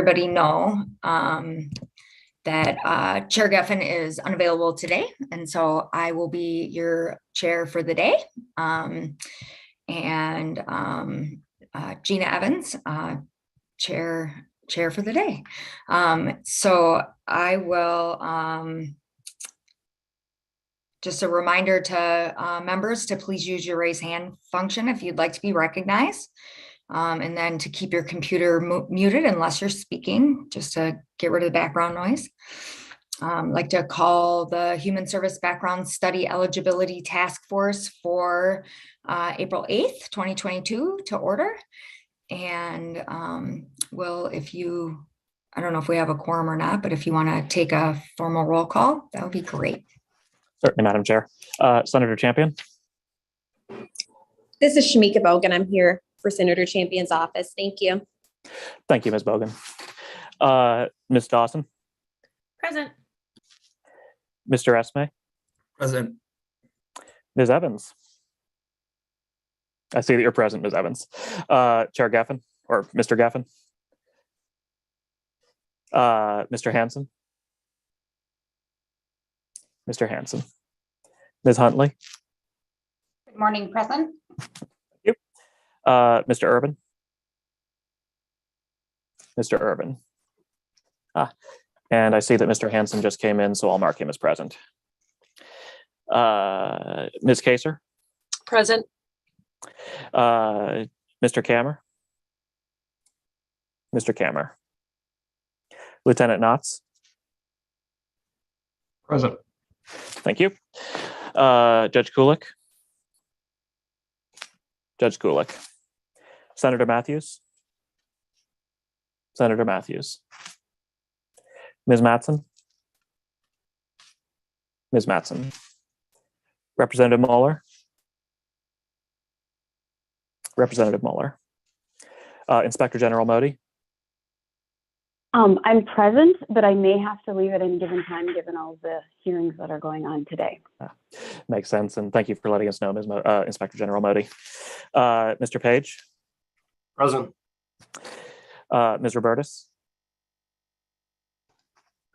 everybody know that Chair Geffen is unavailable today, and so I will be your chair for the day. Gina Evans, chair for the day. So I will just a reminder to members to please use your raise hand function if you'd like to be recognized. And then to keep your computer muted unless you're speaking, just to get rid of the background noise. I'd like to call the Human Service Background Study Eligibility Task Force for April 8th, 2022 to order. And I don't know if we have a quorum or not, but if you want to take a formal roll call, that would be great. Certainly, Madam Chair. Senator Champion. This is Shamika Bogan. I'm here for Senator Champion's office. Thank you. Thank you, Ms. Bogan. Ms. Dawson. Present. Mr. Esme. Present. Ms. Evans. I see that you're present, Ms. Evans. Chair Geffen, or Mr. Geffen. Mr. Hanson. Mr. Hanson. Ms. Huntley. Good morning, present. Thank you. Mr. Urban. Mr. Urban. And I see that Mr. Hanson just came in, so I'll mark him as present. Ms. Kaser. Present. Mr. Kammer. Mr. Kammer. Lieutenant Knotts. Present. Thank you. Judge Kulik. Judge Kulik. Senator Matthews. Senator Matthews. Ms. Mattson. Ms. Mattson. Representative Mueller. Representative Mueller. Inspector General Modi. I'm present, but I may have to leave at any given time given all the hearings that are going on today. Makes sense, and thank you for letting us know, Ms. Inspector General Modi. Mr. Page. Present. Ms. Robertus.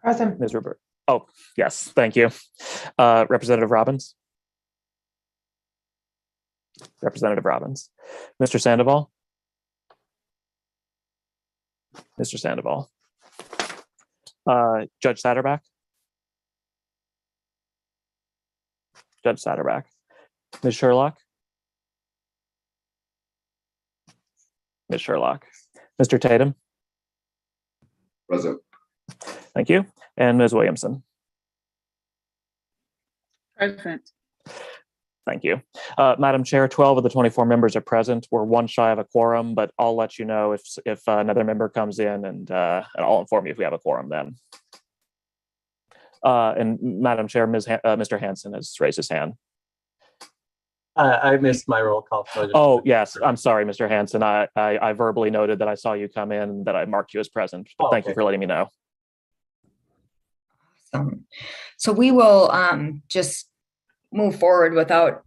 Present. Ms. Robert. Oh, yes, thank you. Representative Robbins. Representative Robbins. Mr. Sandoval. Mr. Sandoval. Judge Satterback. Judge Satterback. Ms. Sherlock. Ms. Sherlock. Mr. Tatum. Present. Thank you. And Ms. Williamson. Present. Thank you. Madam Chair, 12 of the 24 members are present. We're one shy of a quorum, but I'll let you know if another member comes in, and I'll inform you if we have a quorum then. And Madam Chair, Mr. Hanson has raised his hand. I missed my roll call. Oh, yes. I'm sorry, Mr. Hanson. I verbally noted that I saw you come in and that I marked you as present. But thank you for letting me know. So we will just move forward without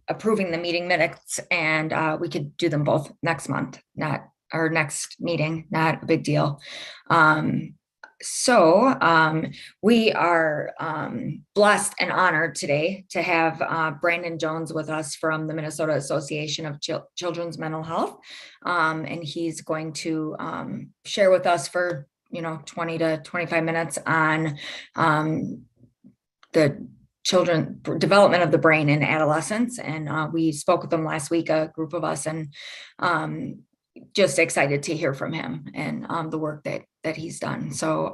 approving the meeting minutes, and we could do them both next month, not our next meeting, not a big deal. We are blessed and honored today to have Brandon Jones with us from the Minnesota Association of Children's Mental Health. And he's going to share with us for 20 to 25 minutes on the children development of the brain in adolescence. And we spoke with them last week, a group of us, and just excited to hear from him and the work that he's done. So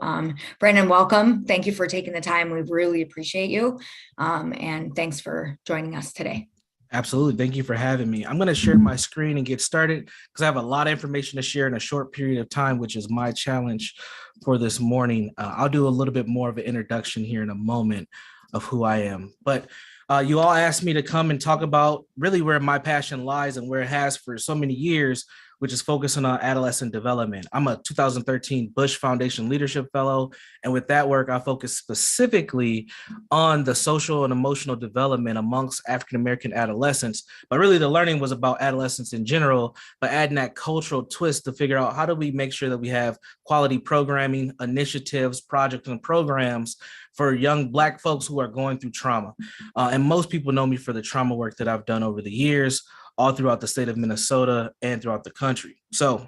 Brandon, welcome. Thank you for taking the time. We really appreciate you. And thanks for joining us today. Absolutely. Thank you for having me. I'm going to share my screen and get started because I have a lot of information to share in a short period of time, which is my challenge for this morning. I'll do a little bit more of an introduction here in a moment of who I am. But you all asked me to come and talk about really where my passion lies and where it has for so many years, which is focusing on adolescent development. I'm a 2013 Bush Foundation Leadership Fellow. And with that work, I focus specifically on the social and emotional development amongst African-American adolescents. But really the learning was about adolescents in general, but adding that cultural twist to figure out how do we make sure that we have quality programming, initiatives, projects, and programs for young Black folks who are going through trauma. And most people know me for the trauma work that I've done over the years, all throughout the state of Minnesota and throughout the country. So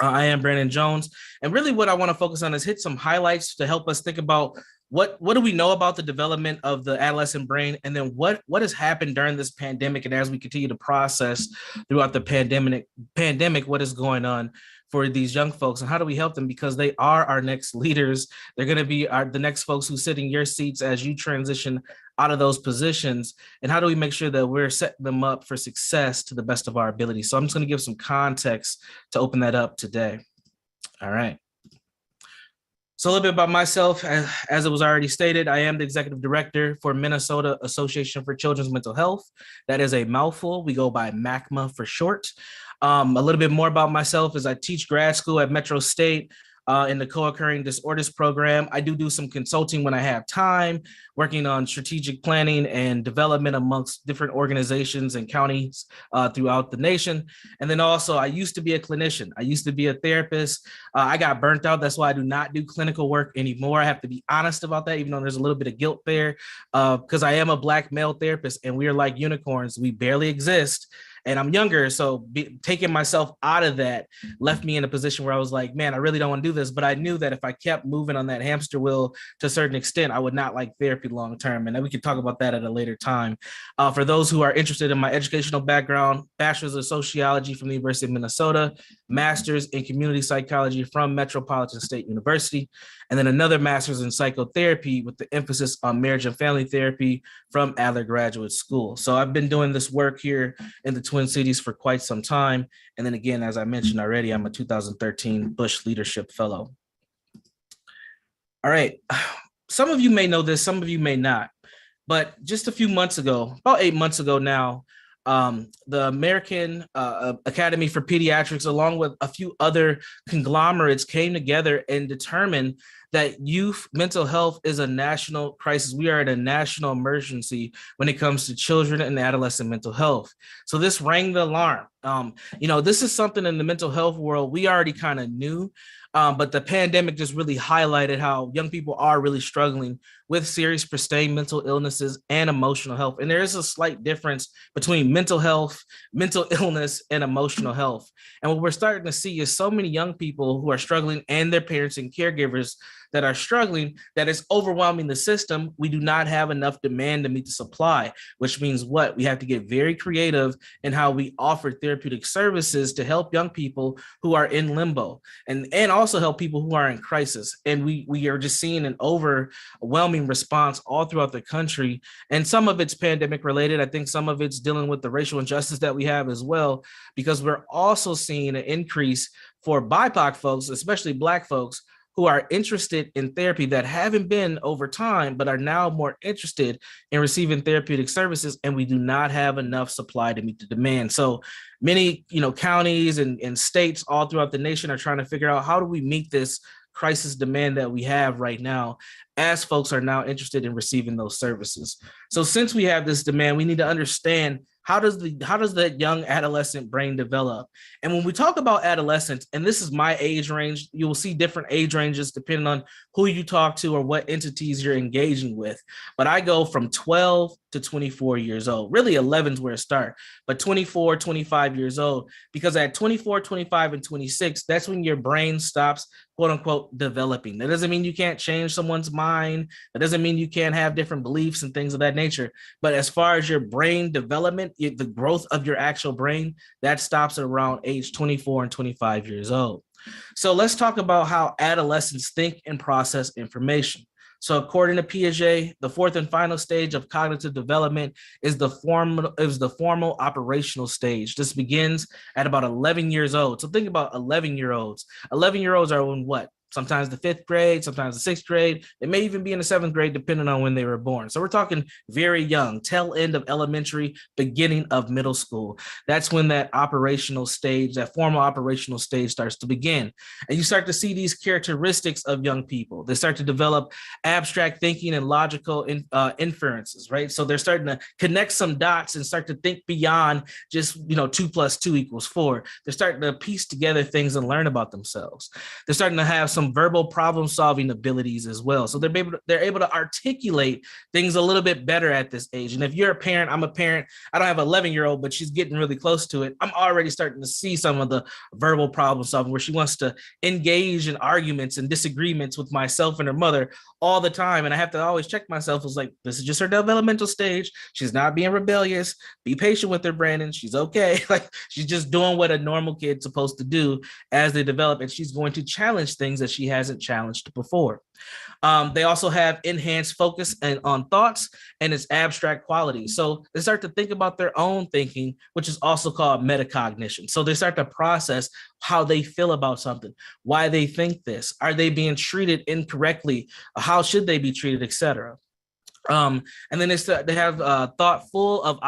I am Brandon Jones. And really what I want to focus on is hit some highlights to help us think about what do we know about the development of the adolescent brain, and then what has happened during this pandemic, and as we continue to process throughout the pandemic, what is going on for these young folks, and how do we help them, because they are our next leaders. They're going to be the next folks who sit in your seats as you transition out of those positions, and how do we make sure that we're setting them up for success to the best of our ability. So I'm just going to give some context to open that up today. All right. So a little bit about myself, as it was already stated, I am the executive director for Minnesota Association for Children's Mental Health. That is a mouthful. We go by MACMA for short. A little bit more about myself is I teach grad school at Metro State in the co-occurring disorders program. I do some consulting when I have time, working on strategic planning and development amongst different organizations and counties throughout the nation. And then also I used to be a clinician. I used to be a therapist. I got burnt out. That's why I do not do clinical work anymore. I have to be honest about that, even though there's a little bit of guilt there, because I am a Black male therapist and we are like unicorns. We barely exist. And I'm younger, so taking myself out of that left me in a position where I was like, man, I really don't want to do this. But I knew that if I kept moving on that hamster wheel to a certain extent, I would not like therapy long term. And then we can talk about that at a later time. For those who are interested in my educational background, bachelor's of sociology from the University of Minnesota, master's in community psychology from Metropolitan State University, and then another master's in psychotherapy with the emphasis on marriage and family therapy from Adler Graduate School. So I've been doing this work here in the Twin Cities for quite some time. And then again, as I mentioned already, I'm a 2013 Bush Leadership Fellow. All right. Some of you may know this, some of you may not, but just a few months ago, about 8 months ago now, the American Academy for Pediatrics, along with a few other conglomerates, came together and determined that youth mental health is a national crisis. We are in a national emergency when it comes to children and adolescent mental health. So this rang the alarm. This is something in the mental health world we already kind of knew, but the pandemic just really highlighted how young people are really struggling with serious sustained mental illnesses and emotional health. And there is a slight difference between mental health, mental illness, and emotional health. And what we're starting to see is so many young people who are struggling and their parents and caregivers that are struggling, that is overwhelming the system. We do not have enough demand to meet the supply, which means what? We have to get very creative in how we offer therapeutic services to help young people who are in limbo and also help people who are in crisis. And we are just seeing an overwhelming response all throughout the country. And some of it's pandemic related. I think some of it's dealing with the racial injustice that we have as well, because we're also seeing an increase for BIPOC folks, especially Black folks, who are interested in therapy that haven't been over time, but are now more interested in receiving therapeutic services. And we do not have enough supply to meet the demand. So many, counties and states all throughout the nation are trying to figure out, how do we meet this crisis demand that we have right now, as folks are now interested in receiving those services. So since we have this demand, we need to understand, how does that young adolescent brain develop? And when we talk about adolescence, and this is my age range, you will see different age ranges depending on who you talk to or what entities you're engaging with. But I go from 12 to 24 years old. Really 11 is where it starts, but 24, 25 years old, because at 24, 25, and 26, that's when your brain stops, quote unquote, developing. That doesn't mean you can't change someone's mind. That doesn't mean you can't have different beliefs and things of that nature. But as far as your brain development, the growth of your actual brain, that stops at around age 24 and 25 years old. So let's talk about how adolescents think and process information. So according to Piaget, the fourth and final stage of cognitive development is the formal operational stage. This begins at about 11 years old. So think about 11-year-olds. 11-year-olds are in what? sometimes the 5th grade, sometimes the 6th grade. It may even be in the 7th grade, depending on when they were born. So we're talking very young, tail end of elementary, beginning of middle school. That's when that operational stage, that formal operational stage starts to begin. And you start to see these characteristics of young people. They start to develop abstract thinking and logical inferences, right? So they're starting to connect some dots and start to think beyond just, 2 + 2 = 4. They're starting to piece together things and learn about themselves. They're starting to have some verbal problem solving abilities as well. So they're able to articulate things a little bit better at this age. And if you're a parent, I'm a parent, I don't have an 11-year-old, but she's getting really close to it. I'm already starting to see some of the verbal problem solving where she wants to engage in arguments and disagreements with myself and her mother all the time. And I have to always check myself. It's like, this is just her developmental stage. She's not being rebellious. Be patient with her, Brandon. She's okay. Like, she's just doing what a normal kid's supposed to do as they develop. And she's going to challenge things that she hasn't challenged before. They also have enhanced focus on thoughts and its abstract qualities. So they start to think about their own thinking, which is also called metacognition. So they start to process how they feel about something, why they think this, are they being treated incorrectly, how should they be treated, etc. And then they have thought full of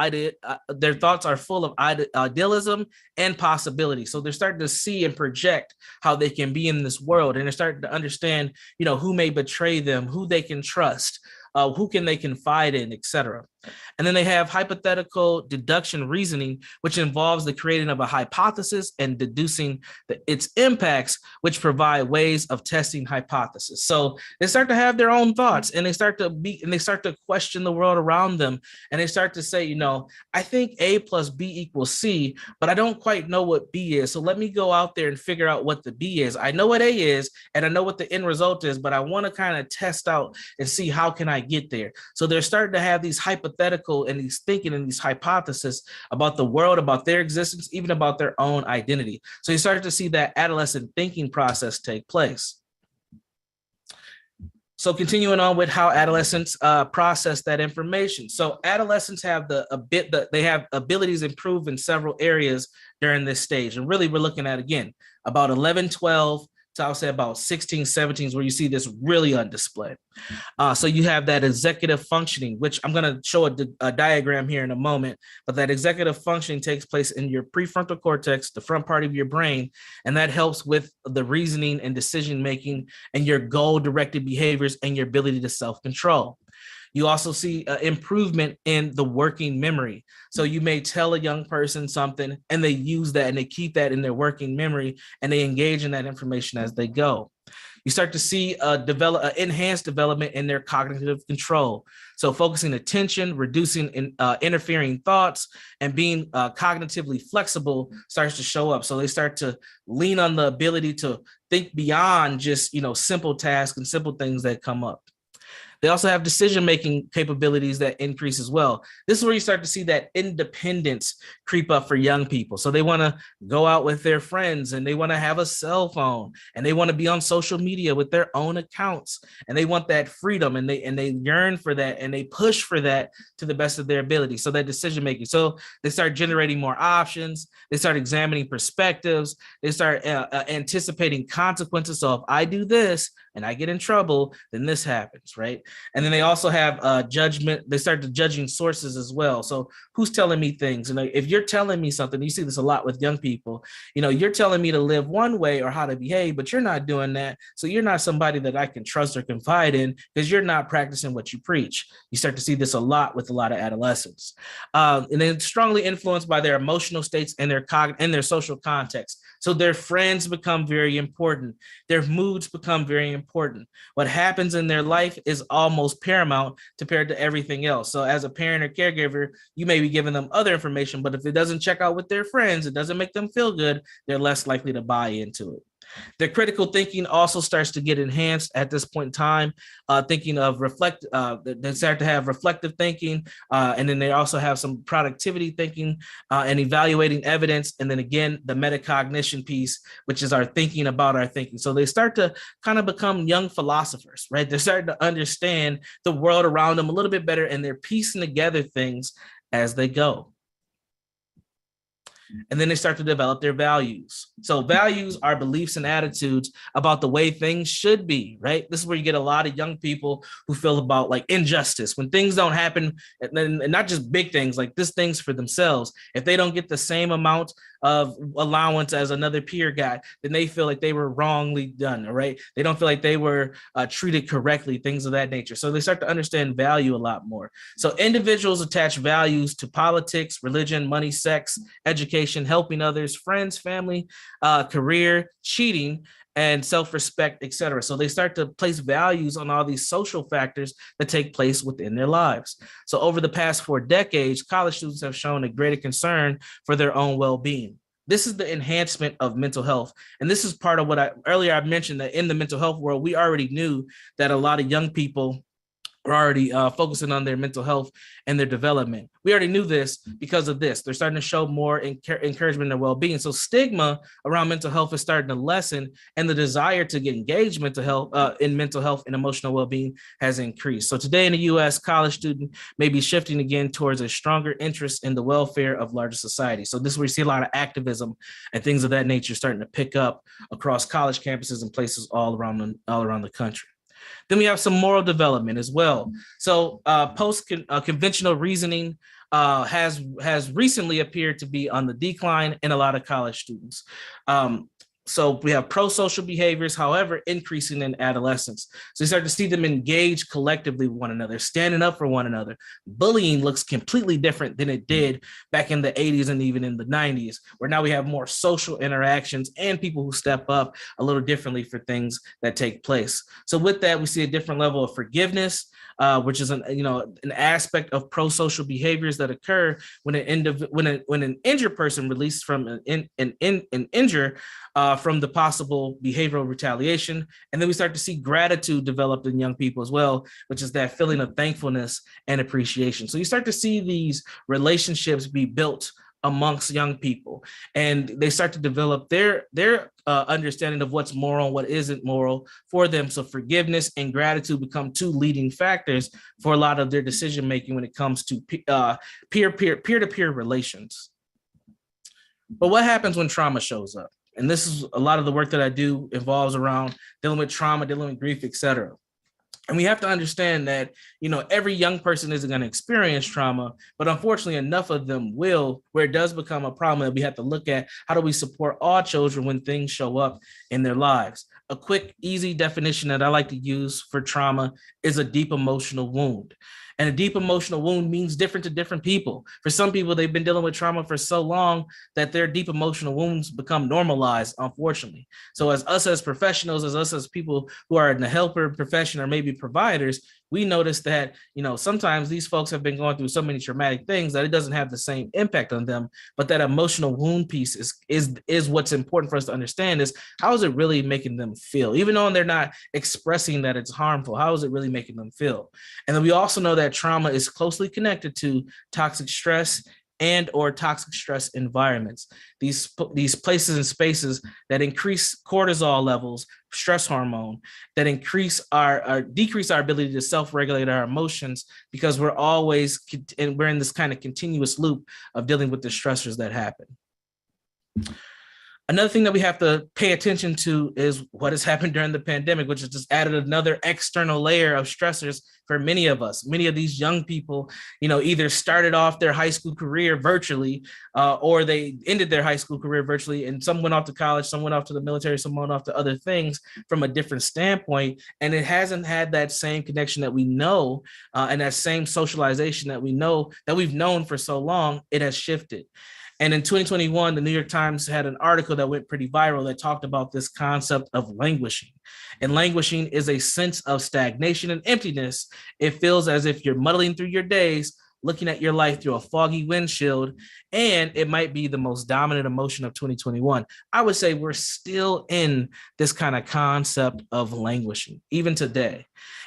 their thoughts are full of idealism and possibility. So they're starting to see and project how they can be in this world, and they're starting to understand, who may betray them, who they can trust, who can they confide in, etc. And then they have hypothetical deduction reasoning, which involves the creating of a hypothesis and deducing its impacts, which provide ways of testing hypothesis. So they start to have their own thoughts, and they start to question the world around them. And they start to say, I think A + B = C, but I don't quite know what B is. So let me go out there and figure out what the B is. I know what A is, and I know what the end result is, but I want to kind of test out and see how can I get there. So they're starting to have these hypothetical and these thinking and these hypotheses about the world, about their existence, even about their own identity. So you start to see that adolescent thinking process take place. So continuing on with how adolescents process that information. So adolescents have they have abilities improved in several areas during this stage. And really we're looking at, again, about 11, 12, so I'll say about 16, 17 is where you see this really on display. So you have that executive functioning, which I'm going to show a diagram here in a moment, but that executive functioning takes place in your prefrontal cortex, the front part of your brain, and that helps with the reasoning and decision-making and your goal-directed behaviors and your ability to self-control. You also see improvement in the working memory. So you may tell a young person something and they use that and they keep that in their working memory and they engage in that information as they go. You start to see enhanced development in their cognitive control. So focusing attention, reducing interfering thoughts, and being cognitively flexible starts to show up. So they start to lean on the ability to think beyond just, simple tasks and simple things that come up. They also have decision-making capabilities that increase as well. This is where you start to see that independence creep up for young people. So they want to go out with their friends and they want to have a cell phone and they want to be on social media with their own accounts and they want that freedom and they yearn for that and they push for that to the best of their ability. So that decision-making. So they start generating more options. They start examining perspectives. They start anticipating consequences. So if I do this and I get in trouble, then this happens, right? And then they also have judgment. They start judging sources as well. So who's telling me things? And if you're telling me something, you see this a lot with young people, you're telling me to live one way or how to behave, but you're not doing that. So you're not somebody that I can trust or confide in because you're not practicing what you preach. You start to see this a lot with a lot of adolescents. And then strongly influenced by their emotional states and their social context. So their friends become very important. Their moods become very important. What happens in their life is almost paramount compared to everything else. So as a parent or caregiver, you may be giving them other information, but if it doesn't check out with their friends, it doesn't make them feel good, they're less likely to buy into it. Their critical thinking also starts to get enhanced at this point in time, thinking of they start to have reflective thinking, and then they also have some productivity thinking and evaluating evidence. And then again, the metacognition piece, which is our thinking about our thinking. So they start to kind of become young philosophers, right? They're starting to understand the world around them a little bit better, and they're piecing together things as they go. and then they start to develop their values. So values are beliefs and attitudes about the way things should be, right? This is where you get a lot of young people who feel about like injustice when things don't happen, and not just big things, like this things for themselves. If they don't get the same amount of allowance as another peer got, then they feel like they were wrongly done, right? They don't feel like they were treated correctly, things of that nature. So they start to understand value a lot more. So individuals attach values to politics, religion, money, sex, education, helping others, friends, family, career, cheating, and self-respect, etc. So they start to place values on all these social factors that take place within their lives. So over the past 4 decades, college students have shown a greater concern for their own well-being. This is the enhancement of mental health. And this is part of what I mentioned, that in the mental health world, we already knew that a lot of young people are already focusing on their mental health and their development. We already knew this because of this. They're starting to show more encouragement and well-being. So stigma around mental health is starting to lessen, and the desire to get engaged in mental health and emotional well-being has increased. So today in the U.S., college student may be shifting again towards a stronger interest in the welfare of larger society. So this is where you see a lot of activism and things of that nature starting to pick up across college campuses and places all around the country. Then we have some moral development as well. So conventional reasoning has recently appeared to be on the decline in a lot of college students. So we have pro-social behaviors, however, increasing in adolescence. So you start to see them engage collectively with one another, standing up for one another. Bullying looks completely different than it did back in the 80s and even in the 90s, where now we have more social interactions and people who step up a little differently for things that take place. So with that, we see a different level of forgiveness, which is an aspect of pro-social behaviors that occur when an injured person released from an injury from the possible behavioral retaliation. And then we start to see gratitude developed in young people as well, which is that feeling of thankfulness and appreciation. So you start to see these relationships be built amongst young people, and they start to develop their understanding of what's moral and what isn't moral for them. So forgiveness and gratitude become 2 leading factors for a lot of their decision making when it comes to peer-to-peer relations. But what happens when trauma shows up? And this is a lot of the work that I do involves around dealing with trauma, dealing with grief, etc. And we have to understand that, every young person isn't going to experience trauma, but unfortunately enough of them will, where it does become a problem that we have to look at how do we support all children when things show up in their lives. A quick, easy definition that I like to use for trauma is a deep emotional wound. And a deep emotional wound means different to different people. For some people, they've been dealing with trauma for so long that their deep emotional wounds become normalized, unfortunately. So as us as professionals, as people who are in the helper profession or maybe providers, we notice that, sometimes these folks have been going through so many traumatic things that it doesn't have the same impact on them. But that emotional wound piece is what's important for us to understand, is how is it really making them feel? Even though they're not expressing that it's harmful, how is it really making them feel? And then we also know that trauma is closely connected to toxic stress and or toxic stress environments. These places and spaces that increase cortisol levels, stress hormone, that decrease our ability to self-regulate our emotions, because we're in this kind of continuous loop of dealing with the stressors that happen. Another thing that we have to pay attention to is what has happened during the pandemic, which has just added another external layer of stressors for many of us. Many of these young people, either started off their high school career virtually, or they ended their high school career virtually, and some went off to college, some went off to the military, some went off to other things from a different standpoint. And it hasn't had that same connection that we know, and that same socialization that we know, that we've known for so long. It has shifted. And in 2021, the New York Times had an article that went pretty viral that talked about this concept of languishing. And languishing is a sense of stagnation and emptiness. It feels as if you're muddling through your days, looking at your life through a foggy windshield, and it might be the most dominant emotion of 2021. I would say we're still in this kind of concept of languishing, even today.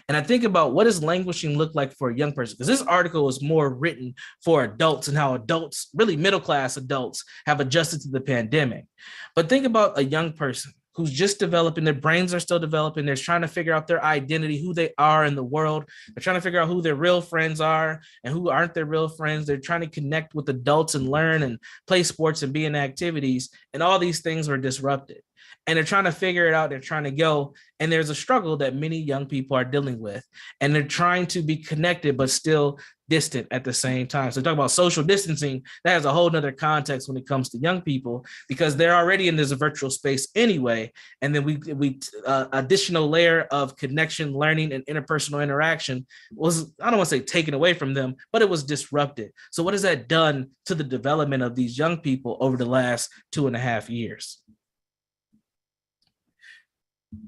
And I think about, what does languishing look like for a young person? Because this article was more written for adults and how adults, really middle-class adults, have adjusted to the pandemic. But think about a young person who's just developing. Their brains are still developing. They're trying to figure out their identity, who they are in the world. They're trying to figure out who their real friends are and who aren't their real friends. They're trying to connect with adults and learn and play sports and be in activities. And all these things were disrupted. And they're trying to figure it out. They're trying to go. And there's a struggle that many young people are dealing with. And they're trying to be connected, but still distant at the same time. So talk about social distancing, that has a whole nother context when it comes to young people, because they're already in this virtual space anyway. And then we additional layer of connection, learning, and interpersonal interaction was, I don't want to say taken away from them, but it was disrupted. So what has that done to the development of these young people over the last 2.5 years?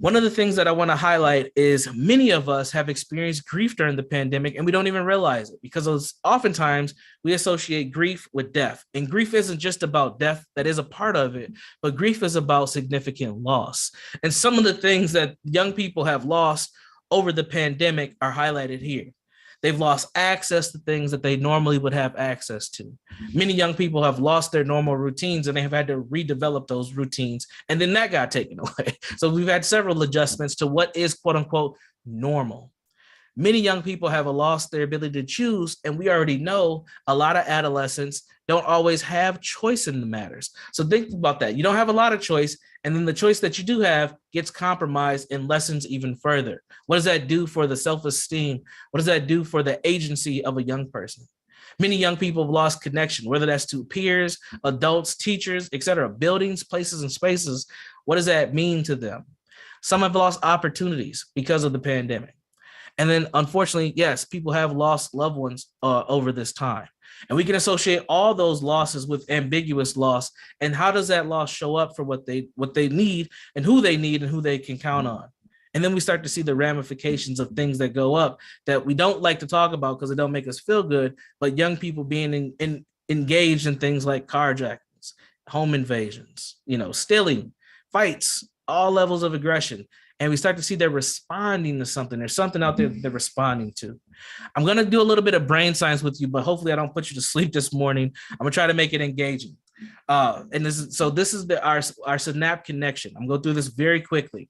One of the things that I want to highlight is many of us have experienced grief during the pandemic and we don't even realize it, because oftentimes we associate grief with death. And grief isn't just about death, that is a part of it, but grief is about significant loss. And some of the things that young people have lost over the pandemic are highlighted here. They've lost access to things that they normally would have access to. Many young people have lost their normal routines and they have had to redevelop those routines. And then that got taken away. So we've had several adjustments to what is quote unquote normal. Many young people have lost their ability to choose. And we already know a lot of adolescents don't always have choice in the matters. So think about that. You don't have a lot of choice. And then the choice that you do have gets compromised and lessens even further. What does that do for the self-esteem? What does that do for the agency of a young person? Many young people have lost connection, whether that's to peers, adults, teachers, etc., buildings, places, and spaces. What does that mean to them? Some have lost opportunities because of the pandemic. And then, unfortunately, yes, people have lost loved ones over this time. And we can associate all those losses with ambiguous loss. And how does that loss show up for what they need and who they can count on? And then we start to see the ramifications of things that go up that we don't like to talk about because it don't make us feel good. But young people being engaged in things like carjackings, home invasions, stealing, fights, all levels of aggression. And we start to see they're responding to something. There's something out there that they're responding to. I'm going to do a little bit of brain science with you, but hopefully I don't put you to sleep this morning. I'm going to try to make it engaging. And this is our synapse connection. I'm going to go through this very quickly.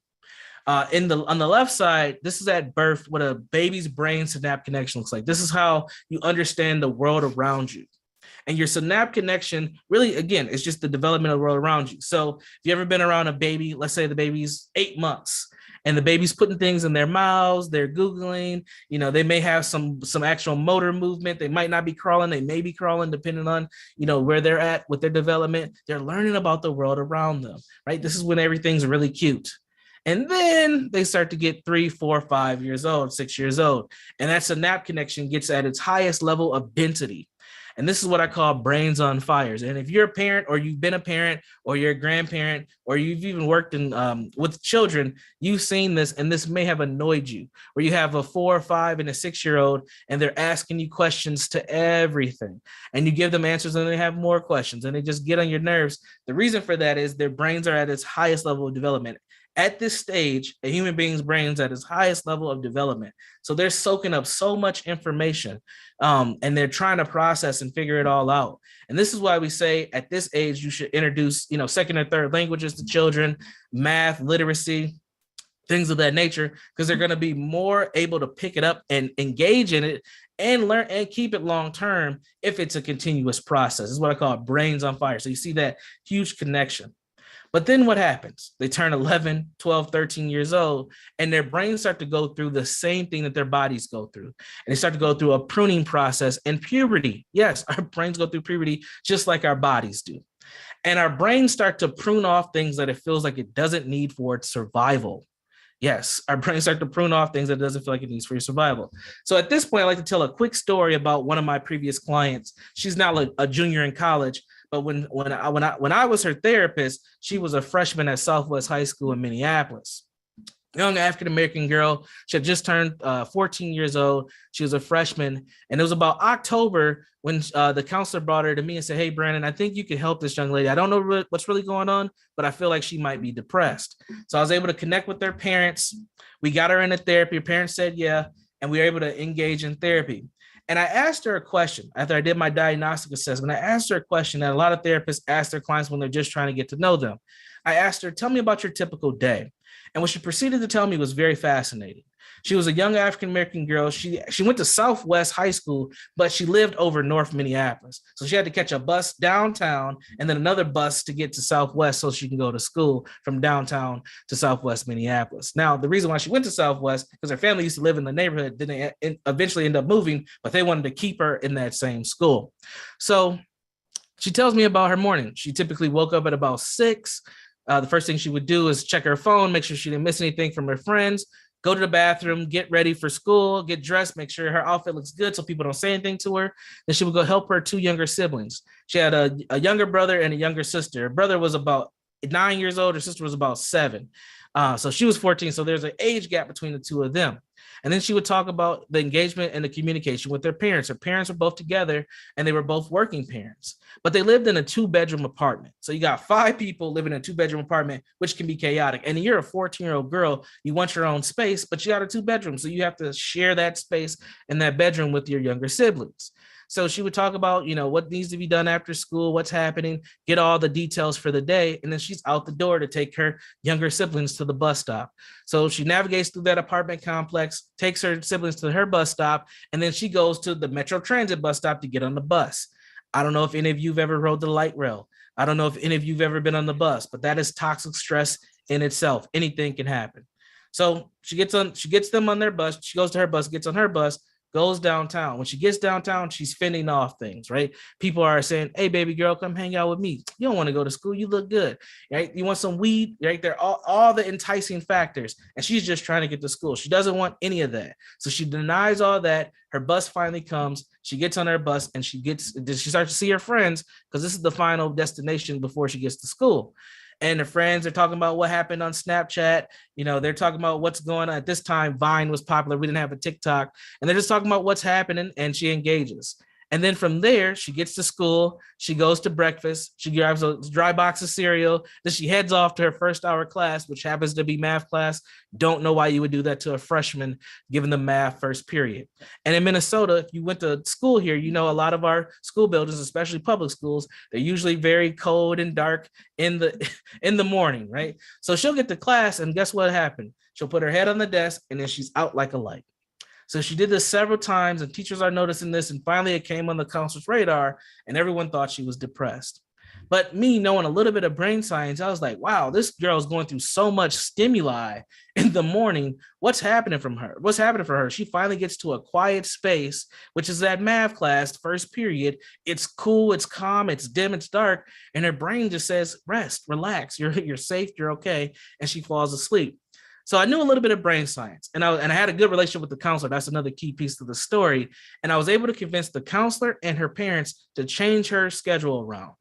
On the left side, this is at birth, what a baby's brain synapse connection looks like. This is how you understand the world around you. And your synapse connection really, again, is just the development of the world around you. So if you ever been around a baby, let's say the baby's 8 months and the baby's putting things in their mouths, they're Googling, they may have some actual motor movement. They might not be crawling. They may be crawling depending on, where they're at with their development. They're learning about the world around them, right? This is when everything's really cute. And then they start to get 3, 4, 5 years old, 6 years old. And that synapse connection gets at its highest level of density. And this is what I call brains on fires. And if you're a parent or you've been a parent or you're a grandparent or you've even worked with children, you've seen this, and this may have annoyed you, where you have a 4, 5, and a 6-year-old and they're asking you questions to everything. And you give them answers and they have more questions and they just get on your nerves. The reason for that is their brains are at its highest level of development. At this stage, a human being's brain's at its highest level of development. So they're soaking up so much information and they're trying to process and figure it all out. And this is why we say at this age, you should introduce, second or third languages to children, math, literacy, things of that nature, because they're going to be more able to pick it up and engage in it and learn and keep it long-term if it's a continuous process. This is what I call brains on fire. So you see that huge connection. But then what happens? They turn 11, 12, 13 years old, and their brains start to go through the same thing that their bodies go through. And they start to go through a pruning process and puberty. Yes, our brains go through puberty just like our bodies do. And our brains start to prune off things that it feels like it doesn't need for its survival. Yes, our brains start to prune off things that it doesn't feel like it needs for your survival. So at this point, I'd like to tell a quick story about one of my previous clients. She's now a junior in college. But when I was her therapist, she was a freshman at Southwest High School in Minneapolis. Young African-American girl. She had just turned 14 years old. She was a freshman. And it was about October when the counselor brought her to me and said, "Hey, Brandon, I think you can help this young lady. I don't know what's really going on, but I feel like she might be depressed." So I was able to connect with their parents. We got her into therapy. Her parents said, yeah, and we were able to engage in therapy. And I asked her a question after I did my diagnostic assessment. I asked her a question that a lot of therapists ask their clients when they're just trying to get to know them. I asked her, tell me about your typical day. And what she proceeded to tell me was very fascinating. She was a young African-American girl. She went to Southwest High School, but she lived over North Minneapolis. So she had to catch a bus downtown and then another bus to get to Southwest so she can go to school from downtown to Southwest Minneapolis. Now, the reason why she went to Southwest, because her family used to live in the neighborhood, then they eventually end up moving, but they wanted to keep her in that same school. So she tells me about her morning. She typically woke up at about 6. The first thing she would do is check her phone, make sure she didn't miss anything from her friends, go to the bathroom, get ready for school, get dressed, make sure her outfit looks good so people don't say anything to her. Then she would go help her 2 younger siblings. She had a younger brother and a younger sister. Her brother was about 9 years old. Her sister was about 7. So she was 14. So there's an age gap between the 2 of them. And then she would talk about the engagement and the communication with their parents. Her parents were both together and they were both working parents, but they lived in a 2-bedroom apartment. So you got 5 people living in a 2-bedroom apartment, which can be chaotic. And you're a 14-year-old girl, you want your own space, but you got a 2-bedroom. So you have to share that space in that bedroom with your younger siblings. So she would talk about, what needs to be done after school, what's happening, get all the details for the day. And then she's out the door to take her younger siblings to the bus stop. So she navigates through that apartment complex, takes her siblings to her bus stop, and then she goes to the Metro Transit bus stop to get on the bus. I don't know if any of you've ever rode the light rail. I don't know if any of you've ever been on the bus, but that is toxic stress in itself. Anything can happen. So she gets them on their bus. She goes to her bus, gets on her bus, goes downtown. When she gets downtown, she's fending off things, right? People are saying, hey, baby girl, come hang out with me. You don't want to go to school. You look good, right? You want some weed, right? They're all the enticing factors. And she's just trying to get to school. She doesn't want any of that. So she denies all that. Her bus finally comes. She gets on her bus and she starts to see her friends because this is the final destination before she gets to school. And the friends are talking about what happened on Snapchat. They're talking about what's going on. At this time, Vine was popular. We didn't have a TikTok. And they're just talking about what's happening, and she engages. And then from there, she gets to school. She goes to breakfast. She grabs a dry box of cereal. Then she heads off to her first hour class, which happens to be math class. Don't know why you would do that to a freshman, given the math first period. And in Minnesota, if you went to school here, a lot of our school buildings, especially public schools, they're usually very cold and dark in the morning, right? So she'll get to class, and guess what happened? She'll put her head on the desk, and then she's out like a light. So she did this several times, and teachers are noticing this, and finally it came on the counselor's radar, and everyone thought she was depressed. But me knowing a little bit of brain science, I was like, wow, this girl is going through so much stimuli in the morning. What's happening for her? She finally gets to a quiet space, which is that math class, first period. It's cool, it's calm, it's dim, it's dark, and her brain just says, rest, relax, you're safe, you're okay, and she falls asleep. So I knew a little bit of brain science, and I had a good relationship with the counselor. That's another key piece to the story. And I was able to convince the counselor and her parents to change her schedule around.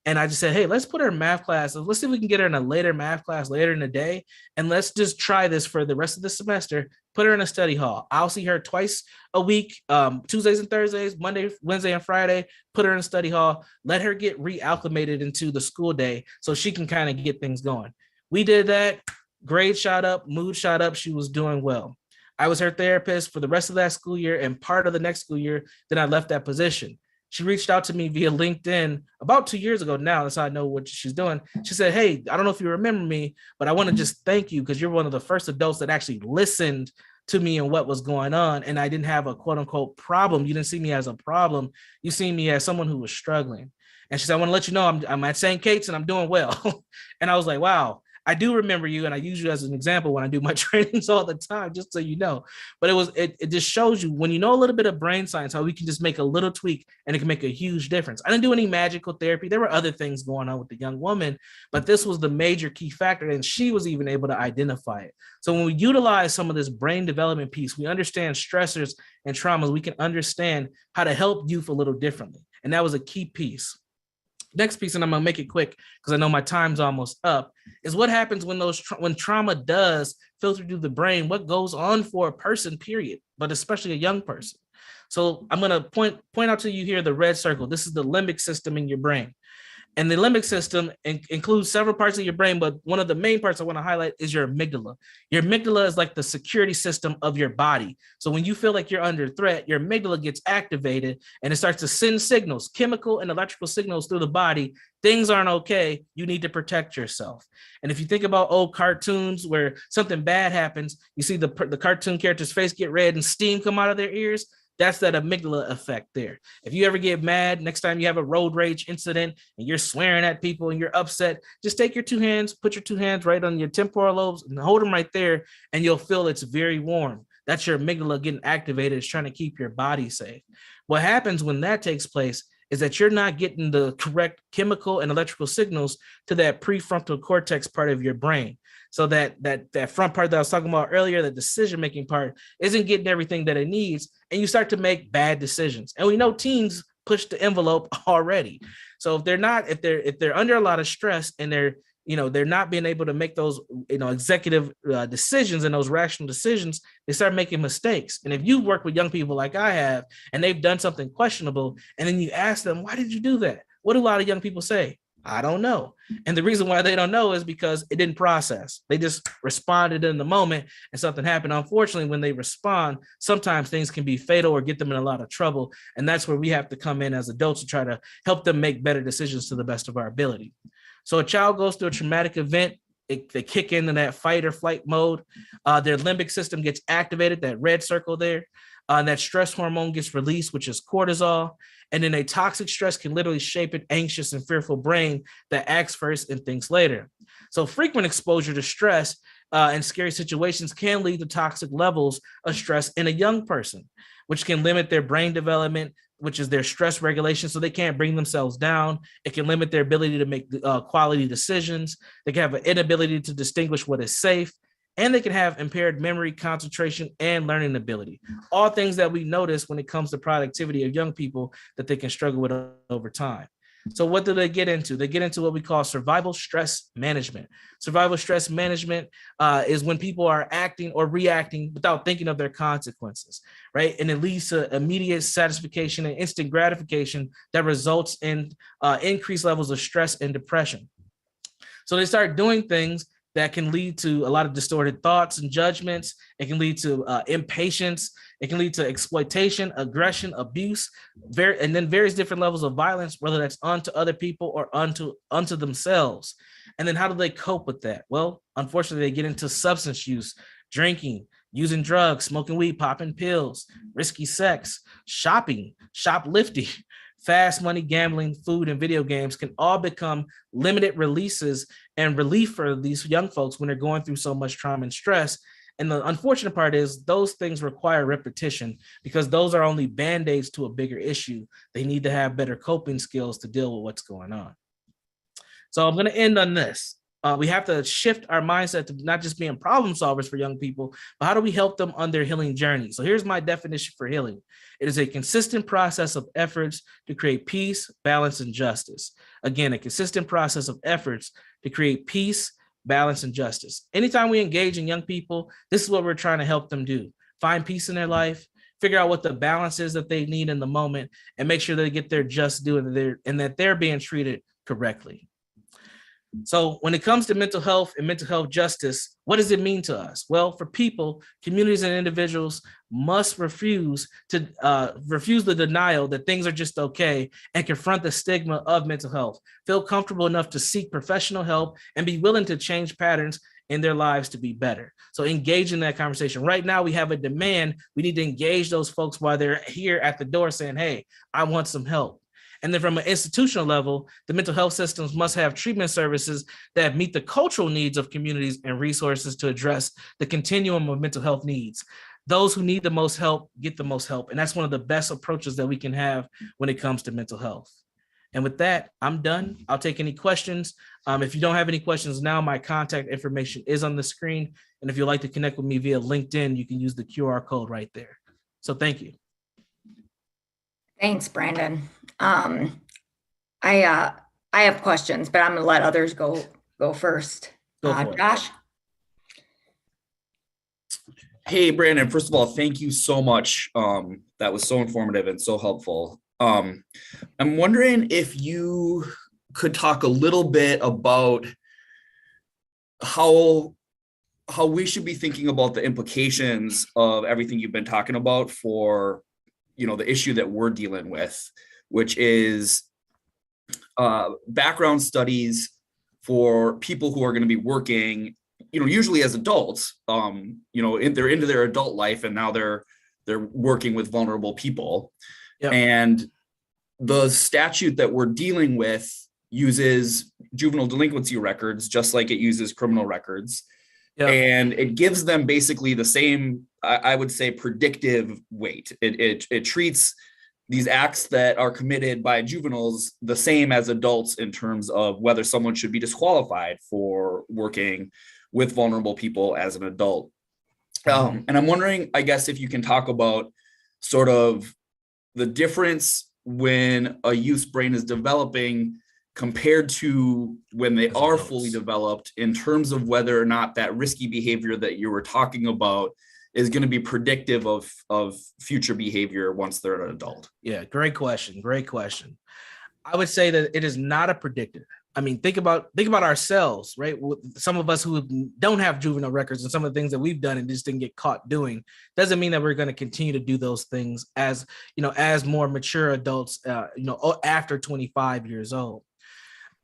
And I just said, hey, let's put her in math class. Let's see if we can get her in a later math class later in the day. And let's just try this for the rest of the semester. Put her in a study hall. I'll see her twice a week, Tuesdays and Thursdays, Monday, Wednesday, and Friday. Put her in a study hall. Let her get reacclimated into the school day so she can kind of get things going. We did that. Grade shot up, mood shot up. She was doing well. I was her therapist for the rest of that school year and part of the next school year. Then I left that position. She reached out to me via LinkedIn about 2 years ago now. That's how I know what she's doing. She said, hey, I don't know if you remember me, but I want to just thank you because you're one of the first adults that actually listened to me and what was going on. And I didn't have a quote unquote problem. You didn't see me as a problem. You see me as someone who was struggling. And she said, I want to let you know I'm at St. Kate's and I'm doing well. And I was like, wow. I do remember you, and I use you as an example when I do my trainings all the time, just so you know. But it just shows you when you know a little bit of brain science, how we can just make a little tweak and it can make a huge difference. I didn't do any magical therapy. There were other things going on with the young woman, but this was the major key factor, and she was even able to identify it. So when we utilize some of this brain development piece, we understand stressors and traumas, we can understand how to help youth a little differently. And that was a key piece. Next piece, and I'm gonna make it quick because I know my time's almost up, is what happens when when trauma does filter through the brain, what goes on for a person, period, but especially a young person. So I'm gonna point out to you here the red circle. This is the limbic system in your brain. And the limbic system includes several parts of your brain, but one of the main parts I want to highlight is your amygdala. Your amygdala is like the security system of your body. So when you feel like you're under threat, your amygdala gets activated and it starts to send signals, chemical and electrical signals through the body. Things aren't okay. You need to protect yourself. And if you think about old cartoons where something bad happens, you see the cartoon character's face get red and steam come out of their ears. That's that amygdala effect there. If you ever get mad, next time you have a road rage incident and you're swearing at people and you're upset, just take your 2 hands, put your 2 hands right on your temporal lobes and hold them right there, and you'll feel it's very warm. That's your amygdala getting activated. It's trying to keep your body safe. What happens when that takes place is that you're not getting the correct chemical and electrical signals to that prefrontal cortex part of your brain. So that front part that I was talking about earlier, the decision-making part, isn't getting everything that it needs, and you start to make bad decisions. And we know teens push the envelope already. So if they're under a lot of stress and they're not being able to make those executive decisions and those rational decisions, they start making mistakes. And if you work with young people like I have, and they've done something questionable, and then you ask them, why did you do that? What do a lot of young people say? I don't know. And the reason why they don't know is because it didn't process. They just responded in the moment and something happened. Unfortunately, when they respond, sometimes things can be fatal or get them in a lot of trouble. And that's where we have to come in as adults to try to help them make better decisions to the best of our ability. So a child goes through a traumatic event, they kick into that fight or flight mode. Their limbic system gets activated, that red circle there. That stress hormone gets released, which is cortisol. And then a toxic stress can literally shape an anxious and fearful brain that acts first and thinks later. So frequent exposure to stress and scary situations can lead to toxic levels of stress in a young person, which can limit their brain development, which is their stress regulation, so they can't bring themselves down. It can limit their ability to make quality decisions. They can have an inability to distinguish what is safe, and they can have impaired memory, concentration, and learning ability. All things that we notice when it comes to productivity of young people that they can struggle with over time. So what do they get into? They get into what we call survival stress management. Survival stress management is when people are acting or reacting without thinking of their consequences, right? And it leads to immediate satisfaction and instant gratification that results in increased levels of stress and depression. So they start doing things that can lead to a lot of distorted thoughts and judgments. It can lead to impatience. It can lead to exploitation, aggression, abuse, and then various different levels of violence, whether that's onto other people or onto themselves. And then how do they cope with that? Well, unfortunately, they get into substance use, drinking, using drugs, smoking weed, popping pills, risky sex, shopping, shoplifting, fast money, gambling, food, and video games can all become limited releases and relief for these young folks when they're going through so much trauma and stress. And the unfortunate part is those things require repetition because those are only band-aids to a bigger issue. They need to have better coping skills to deal with what's going on. So I'm going to end on this. We have to shift our mindset to not just being problem solvers for young people, but how do we help them on their healing journey? So here's my definition for healing. It is a consistent process of efforts to create peace, balance, and justice. Again, a consistent process of efforts to create peace, balance, and justice. Anytime we engage in young people, this is what we're trying to help them do. Find peace in their life, figure out what the balance is that they need in the moment, and make sure they get their just due and that they're being treated correctly. So when it comes to mental health and mental health justice, what does it mean to us? Well, for people, communities, and individuals must refuse the denial that things are just okay and confront the stigma of mental health. Feel comfortable enough to seek professional help and be willing to change patterns in their lives to be better. So engage in that conversation. Right now, we have a demand. We need to engage those folks while they're here at the door saying, hey, I want some help. And then from an institutional level, the mental health systems must have treatment services that meet the cultural needs of communities and resources to address the continuum of mental health needs. Those who need the most help get the most help. And that's one of the best approaches that we can have when it comes to mental health. And with that, I'm done. I'll take any questions. If you don't have any questions now, my contact information is on the screen. And if you'd like to connect with me via LinkedIn, you can use the QR code right there. So thank you. Thanks, Brandon. I have questions, but I'm gonna let others go first. Go for it. Josh. Hey, Brandon, first of all, thank you so much. That was so informative and so helpful. I'm wondering if you could talk a little bit about how we should be thinking about the implications of everything you've been talking about for, the issue that we're dealing with, which is background studies for people who are going to be working, usually as adults, they're into their adult life, and now they're working with vulnerable people. Yep. And the statute that we're dealing with uses juvenile delinquency records, just like it uses criminal records. Yep. And it gives them basically the same, I would say, predictive weight. It treats these acts that are committed by juveniles the same as adults in terms of whether someone should be disqualified for working with vulnerable people as an adult. And I'm wondering, I guess, if you can talk about sort of the difference when a youth's brain is developing compared to when they are fully developed, in terms of whether or not that risky behavior that you were talking about is going to be predictive of future behavior once they're an adult. Yeah, great question. Great question. I would say that it is not a predictor. I mean, think about ourselves, right? Some of us who don't have juvenile records and some of the things that we've done and just didn't get caught doing doesn't mean that we're going to continue to do those things as more mature adults, after 25 years old.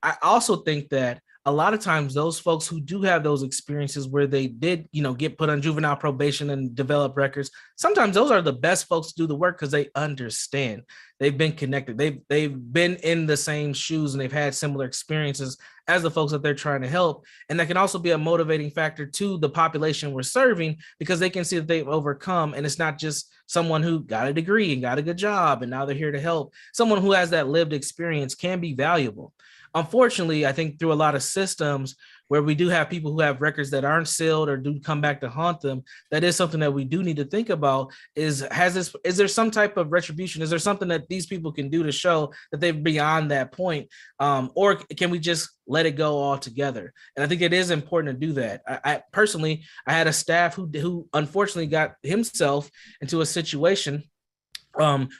I also think that a lot of times those folks who do have those experiences where they did, get put on juvenile probation and develop records, sometimes those are the best folks to do the work because they understand. They've been connected. They've been in the same shoes and they've had similar experiences as the folks that they're trying to help. And that can also be a motivating factor to the population we're serving, because they can see that they've overcome. And it's not just someone who got a degree and got a good job and now they're here to help. Someone who has that lived experience can be valuable. Unfortunately, I think through a lot of systems where we do have people who have records that aren't sealed or do come back to haunt them, that is something that we do need to think about. Is there some type of retribution? Is there something that these people can do to show that they're beyond that point? Or can we just let it go altogether? And I think it is important to do that. I personally had a staff who unfortunately got himself into a situation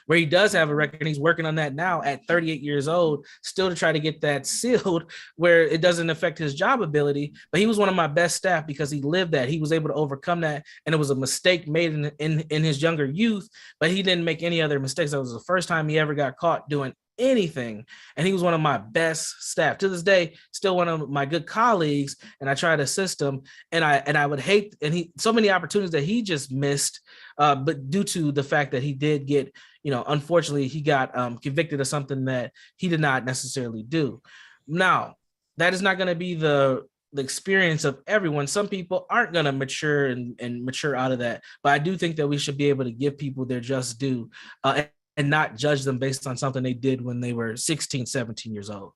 where he does have a record, and he's working on that now at 38 years old, still to try to get that sealed where it doesn't affect his job ability. But he was one of my best staff because he lived that. He was able to overcome that, and it was a mistake made in his younger youth, but he didn't make any other mistakes. That was the first time he ever got caught doing anything, and he was one of my best staff. To this day, still one of my good colleagues, and I try to assist him. And I would hate, and he so many opportunities that he just missed, but due to the fact that he did get, unfortunately, he got convicted of something that he did not necessarily do. Now, that is not going to be the experience of everyone. Some people aren't going to mature and mature out of that, but I do think that we should be able to give people their just due, and not judge them based on something they did when they were 16, 17 years old.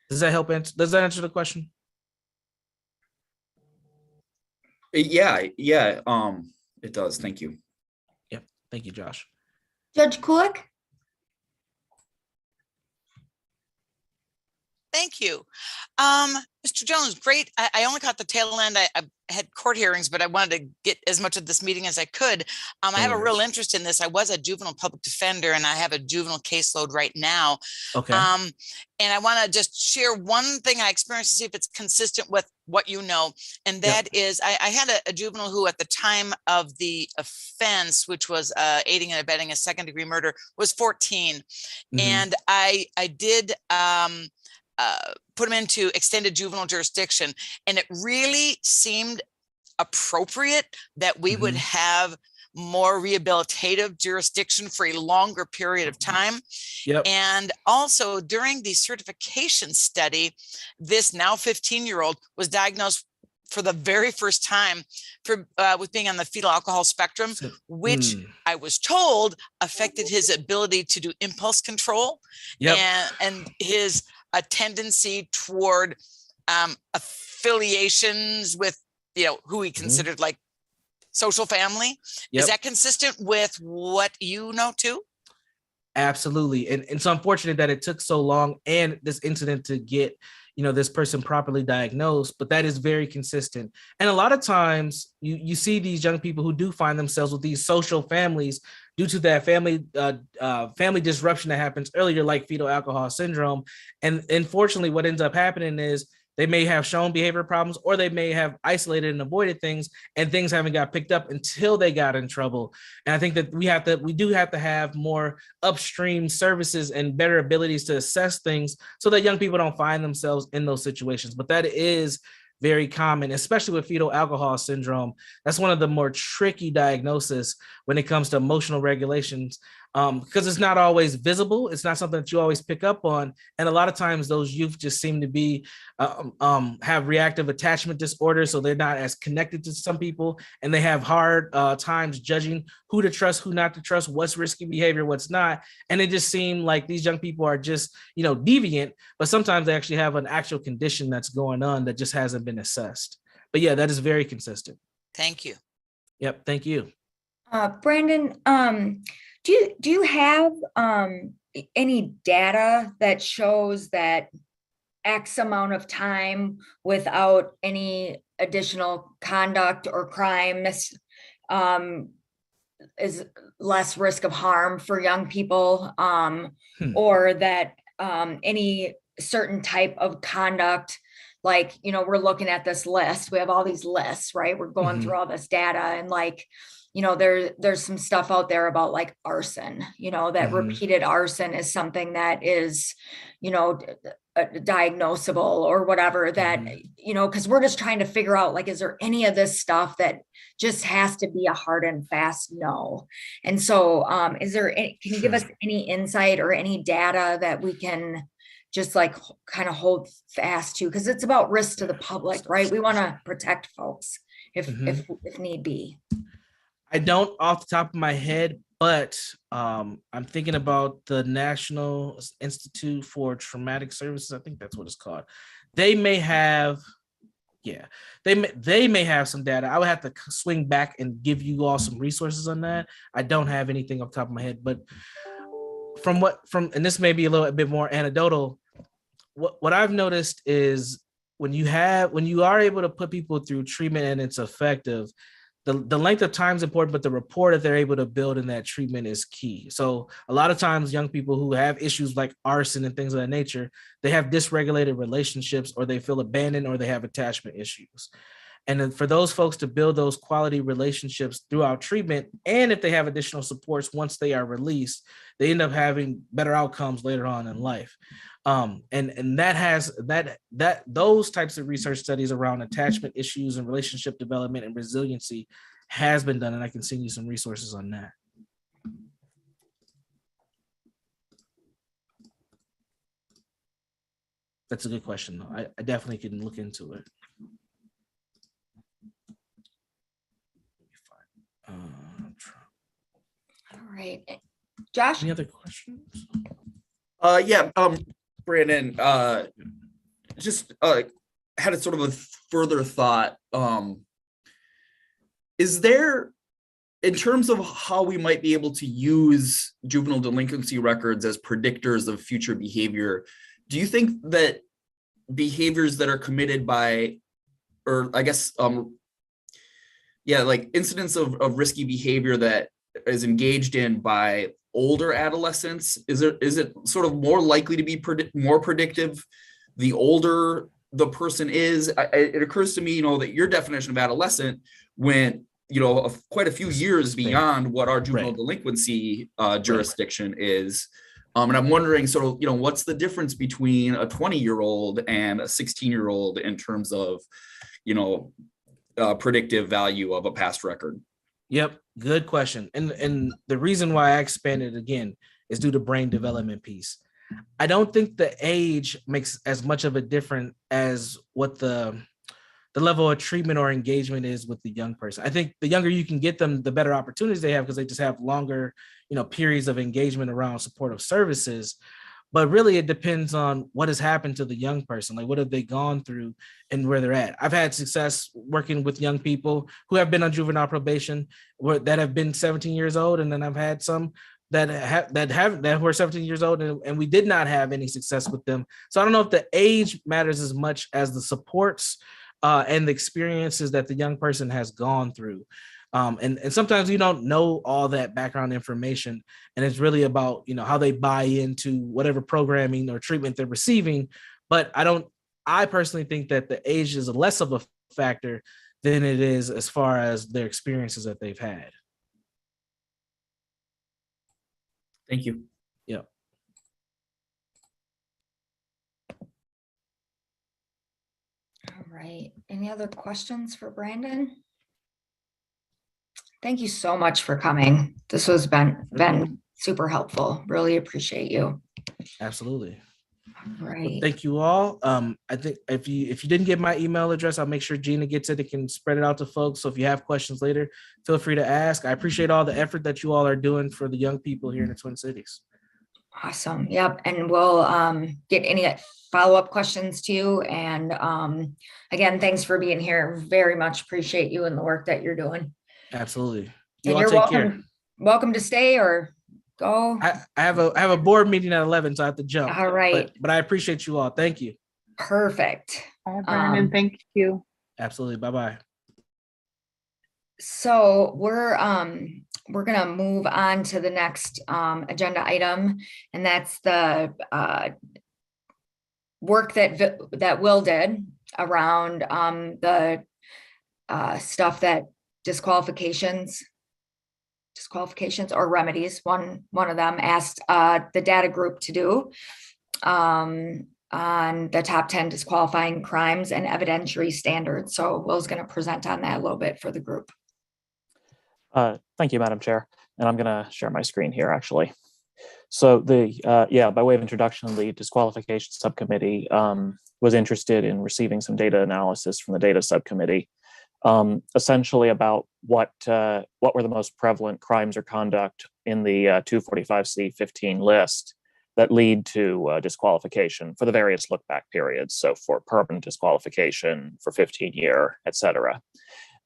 Does that help answer? Does that answer the question? Yeah, it does. Thank you. Yeah, thank you, Josh. Judge Kulik? Thank you. Mr. Jones, great. I only caught the tail end. I had court hearings, but I wanted to get as much of this meeting as I could. I have a real interest in this. I was a juvenile public defender, and I have a juvenile caseload right now. Okay. And I want to just share one thing I experienced to see if it's consistent with what you know. And that is, I had a juvenile who at the time of the offense, which was aiding and abetting a second-degree murder, was 14. Mm-hmm. And I did put him into extended juvenile jurisdiction. And it really seemed appropriate that we would have more rehabilitative jurisdiction for a longer period of time. Yep. And also during the certification study, this now 15-year-old was diagnosed for the very first time with being on the fetal alcohol spectrum, which I was told affected his ability to do impulse control. Yep. And his a tendency toward affiliations with, who he considered like social family. Yep. Is that consistent with what you know too? Absolutely. And it's unfortunate that it took so long and this incident to get, this person properly diagnosed, but that is very consistent. And a lot of times you see these young people who do find themselves with these social families due to that family disruption that happens earlier, like fetal alcohol syndrome. And unfortunately, what ends up happening is they may have shown behavior problems, or they may have isolated and avoided things, and things haven't got picked up until they got in trouble. And I think that we do have to have more upstream services and better abilities to assess things so that young people don't find themselves in those situations. But that is very common, especially with fetal alcohol syndrome. That's one of the more tricky diagnoses when it comes to emotional regulations, because it's not always visible. It's not something that you always pick up on. And a lot of times those youth just seem to be, have reactive attachment disorder. So they're not as connected to some people, and they have hard times judging who to trust, who not to trust, what's risky behavior, what's not. And it just seemed like these young people are just, deviant, but sometimes they actually have an actual condition that's going on that just hasn't been assessed. But yeah, that is very consistent. Thank you. Yep. Thank you. Brandon, do you have any data that shows that X amount of time without any additional conduct or crimes is less risk of harm for young people, or that any certain type of conduct, like, we're looking at this list, we have all these lists, right? We're going through all this data, and like, there's some stuff out there about like arson, that repeated arson is something that is, diagnosable or whatever, that, because we're just trying to figure out, like, is there any of this stuff that just has to be a hard and fast no? And so can you give us any insight or any data that we can just like kind of hold fast to? Because it's about risk to the public, right? We want to protect folks if need be. I don't off the top of my head, but I'm thinking about the National Institute for Traumatic Services. I think that's what it's called. They may have, they may have some data. I would have to swing back and give you all some resources on that. I don't have anything off the top of my head, but and this may be a little bit more anecdotal, what I've noticed is when you are able to put people through treatment and it's effective, the length of time is important, but the rapport that they're able to build in that treatment is key. So a lot of times young people who have issues like arson and things of that nature, they have dysregulated relationships, or they feel abandoned, or they have attachment issues. And then for those folks to build those quality relationships throughout treatment, and if they have additional supports once they are released, they end up having better outcomes later on in life. And those types of research studies around attachment issues and relationship development and resiliency has been done, and I can send you some resources on that. That's a good question, though. I definitely can look into it. All right, Josh. Any other questions? Brandon, just had a sort of a further thought. Is there, in terms of how we might be able to use juvenile delinquency records as predictors of future behavior, do you think that behaviors that are committed by, or I guess, like incidents of risky behavior that is engaged in by older adolescents, is it sort of more likely to be more predictive the older the person is? It occurs to me, that your definition of adolescent went, quite a few years beyond what our juvenile delinquency jurisdiction is. And I'm wondering sort of, what's the difference between a 20-year-old and a 16-year-old in terms of, predictive value of a past record? Yep, good question. And the reason why I expanded again is due to brain development piece. I don't think the age makes as much of a difference as what the level of treatment or engagement is with the young person. I think the younger you can get them, the better opportunities they have, because they just have longer, periods of engagement around supportive services. But really, it depends on what has happened to the young person. Like, what have they gone through and where they're at? I've had success working with young people who have been on juvenile probation that have been 17 years old. And then I've had some that were 17 years old, and we did not have any success with them. So I don't know if the age matters as much as the supports and the experiences that the young person has gone through. And sometimes you don't know all that background information, and it's really about, you know, how they buy into whatever programming or treatment they're receiving. But I personally think that the age is less of a factor than it is as far as their experiences that they've had. Thank you. Yeah. All right. Any other questions for Brandon? Thank you so much for coming. This has been super helpful. Really appreciate you. Absolutely. All right. Well, thank you all. I think if you didn't get my email address, I'll make sure Gina gets it. It can spread it out to folks. So if you have questions later, feel free to ask. I appreciate all the effort that you all are doing for the young people here in the Twin Cities. Awesome. Yep. And we'll get any follow-up questions to you. And again, thanks for being here. Very much appreciate you and the work that you're doing. Absolutely. You And all you're take care. welcome to stay or go. I have a board meeting at 11, so I have to jump. All right. But I appreciate you all. Thank you. Perfect. Brandon, thank you. Absolutely. Bye-bye. So we're gonna move on to the next agenda item, and that's the work that Will did around the stuff that disqualifications or remedies. One of them asked the data group to do on the top 10 disqualifying crimes and evidentiary standards. So Will's going to present on that a little bit for the group. Thank you, Madam Chair. And I'm going to share my screen here, actually. So by way of introduction, the disqualification subcommittee was interested in receiving some data analysis from the data subcommittee, essentially about what were the most prevalent crimes or conduct in the 245C15 list that lead to disqualification for the various look-back periods. So for permanent disqualification, for 15-year, et cetera.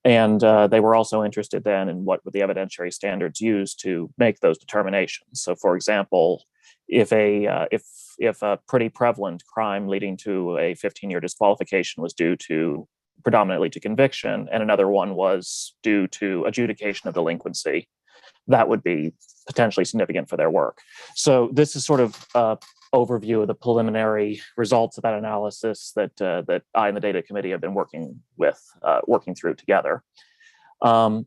And they were also interested then in what were the evidentiary standards used to make those determinations. So, for example, if a pretty prevalent crime leading to a 15-year disqualification was due to predominantly to conviction, and another one was due to adjudication of delinquency, that would be potentially significant for their work. So this is sort of overview of the preliminary results of that analysis that I and the data committee have been working through together. And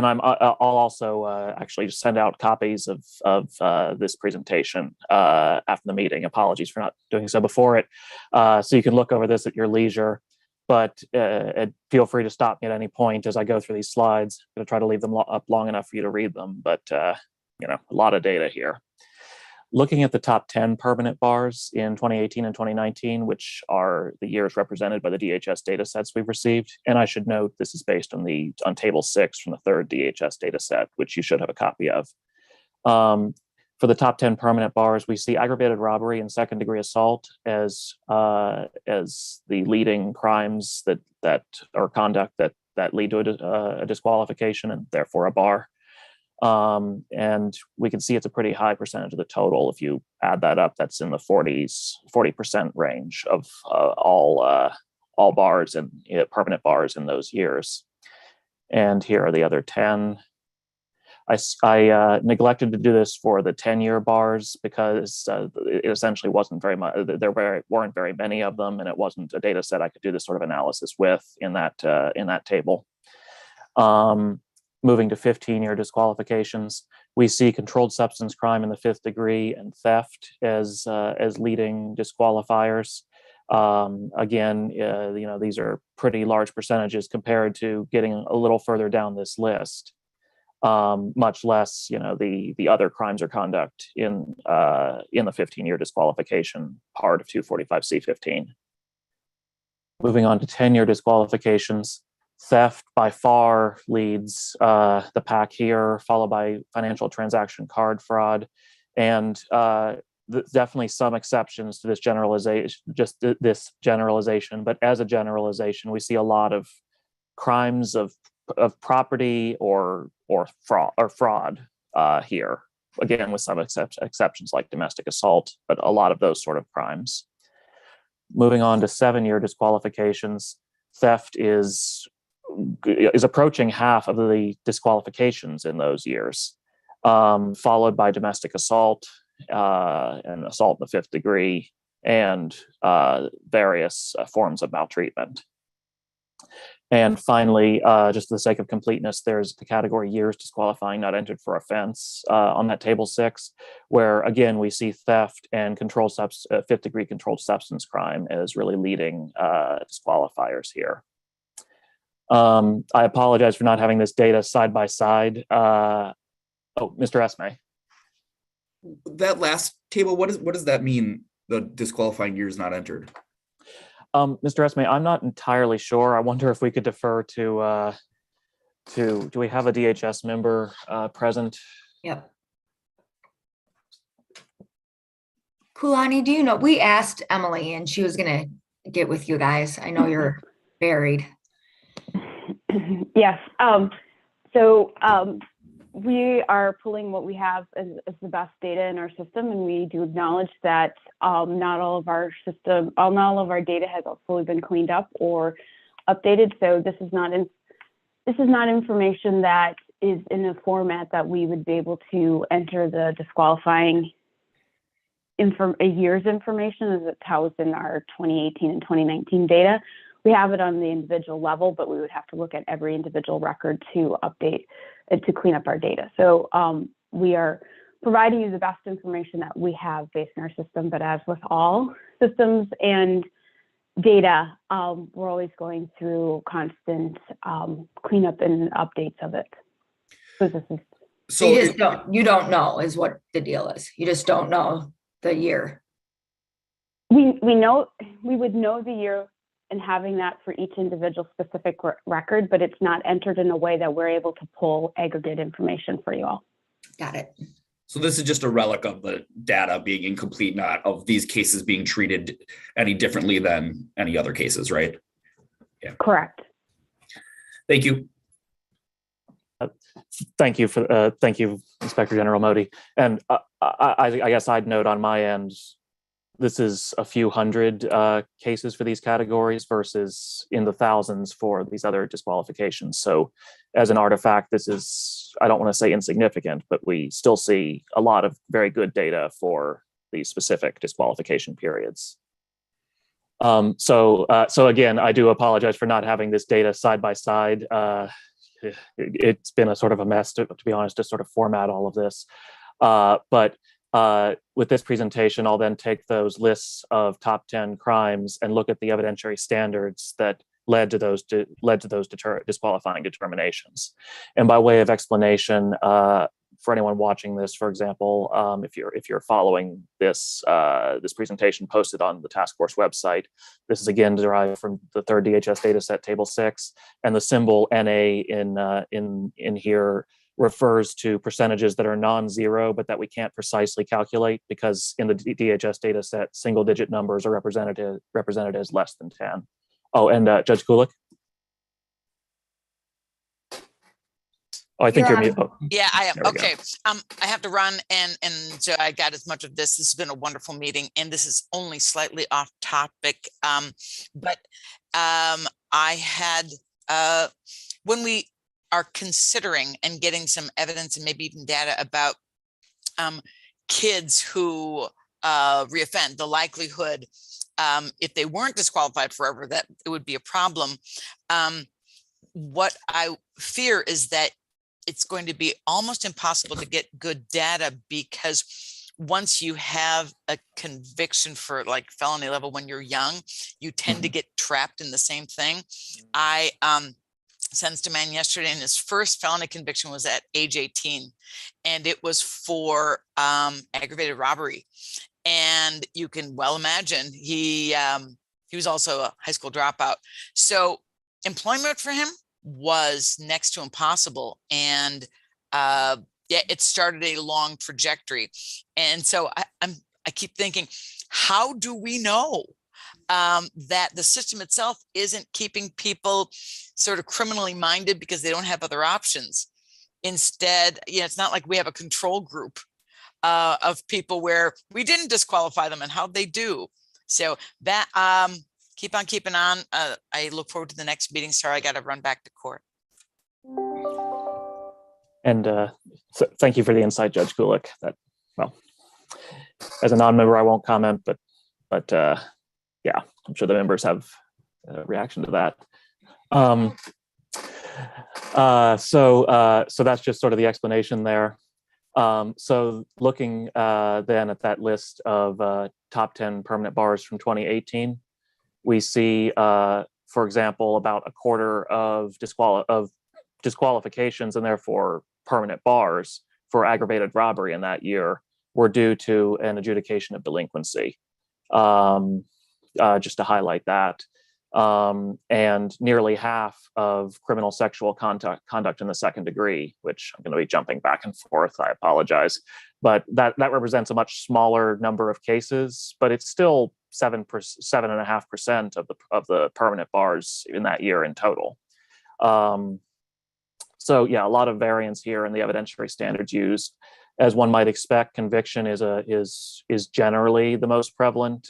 I'll also actually just send out copies of this presentation after the meeting. Apologies for not doing so before it. So you can look over this at your leisure, but feel free to stop me at any point as I go through these slides. I'm going to try to leave them up long enough for you to read them, but a lot of data here. Looking at the top 10 permanent bars in 2018 and 2019, which are the years represented by the DHS data sets we've received. And I should note this is based on table 6 from the third DHS data set, which you should have a copy of. For the top 10 permanent bars, we see aggravated robbery and second degree assault as the leading crimes that or conduct that lead to a disqualification and therefore a bar. And we can see it's a pretty high percentage of the total. If you add that up, that's in the 40% range of all bars and permanent bars in those years. And here are the other 10. I neglected to do this for the 10-year bars because it essentially wasn't very much. There weren't very many of them, and it wasn't a data set I could do this sort of analysis with in that table. Moving to 15-year disqualifications, we see controlled substance crime in the 5th degree and theft as leading disqualifiers. Again, these are pretty large percentages compared to getting a little further down this list. Much less, the other crimes or conduct in the 15-year disqualification part of 245C15. Moving on to 10-year disqualifications. Theft by far leads the pack here, followed by financial transaction card fraud, and definitely some exceptions to this generalization. This generalization, but as a generalization, we see a lot of crimes of of property or fraud here. Again, with some exceptions like domestic assault, but a lot of those sort of crimes. Moving on to 7-year disqualifications, theft is approaching half of the disqualifications in those years, followed by domestic assault and assault in the 5th degree, and various forms of maltreatment. And finally, just for the sake of completeness, there's the category years disqualifying not entered for offense on that table 6, where again we see theft and 5th degree controlled substance crime as really leading disqualifiers here. I apologize for not having this data side by side. Oh, Mr. Esme. That last table, what does that mean? The disqualifying years not entered. Mr. Esme, I'm not entirely sure. I wonder if we could defer to do we have a DHS member present? Yep. Kulani, do you know, we asked Emily and she was gonna get with you guys. I know you're buried. Yes. We are pulling what we have as the best data in our system, and we do acknowledge that not all of our data has fully been cleaned up or updated. So this is not information that is in a format that we would be able to enter the disqualifying year's information as it's housed in our 2018 and 2019 data. We have it on the individual level, but we would have to look at every individual record to update and to clean up our data. So we are providing you the best information that we have based in our system, but as with all systems and data, we're always going through constant cleanup and updates of it. So this is. So you don't know is what the deal is. You just don't know the year. We know, we would know the year and having that for each individual specific record, but it's not entered in a way that we're able to pull aggregate information for you all. Got it. So this is just a relic of the data being incomplete, not of these cases being treated any differently than any other cases, right? Yeah. Correct. Thank you. Thank you, Inspector General Modi. And I guess I'd note on my end, this is a few hundred cases for these categories versus in the thousands for these other disqualifications. So as an artifact, this is, I don't want to say insignificant, but we still see a lot of very good data for these specific disqualification periods. So again, I do apologize for not having this data side by side. It's been a sort of a mess, to be honest, to sort of format all of this. But with this presentation, I'll then take those lists of top 10 crimes and look at the evidentiary standards that led to those disqualifying determinations. And by way of explanation, for anyone watching this, for example, if you're following this this presentation posted on the task force website, this is again derived from the 3rd DHS dataset, table 6, and the symbol NA in here refers to percentages that are non-zero, but that we can't precisely calculate because in the DHS data set, single-digit numbers are represented as less than 10. Oh, and Judge Kulik? Oh, I think you're mute. Oh. Yeah, I am. Okay. I have to run and so I got as much of this. This has been a wonderful meeting, and this is only slightly off topic. But I had when we are considering and getting some evidence and maybe even data about kids who reoffend, the likelihood if they weren't disqualified forever, that it would be a problem. What I fear is that it's going to be almost impossible to get good data because once you have a conviction for like felony level when you're young, you tend to get trapped in the same thing. I sentenced a man yesterday and his first felony conviction was at age 18 and it was for aggravated robbery. And you can well imagine he was also a high school dropout. So employment for him was next to impossible. And yeah, it started a long trajectory. And so I keep thinking, how do we know? that the system itself isn't keeping people sort of criminally minded because they don't have other options. Instead, it's not like we have a control group of people where we didn't disqualify them and how'd they do. So that keep on keeping on. I look forward to the next meeting. Sorry, I got to run back to court. And thank you for the insight, Judge Kulik. That, well, as a non-member, I won't comment, but yeah, I'm sure the members have a reaction to that. So that's just sort of the explanation there. So looking then at that list of top 10 permanent bars from 2018, we see, for example, about a quarter of disqualifications and therefore permanent bars for aggravated robbery in that year were due to an adjudication of delinquency. Just to highlight that. And nearly half of criminal sexual conduct in the second degree, which I'm going to be jumping back and forth, I apologize, but that represents a much smaller number of cases, but it's still 7.5% of the permanent bars in that year in total. So yeah, a lot of variance here in the evidentiary standards used. As one might expect, conviction is generally the most prevalent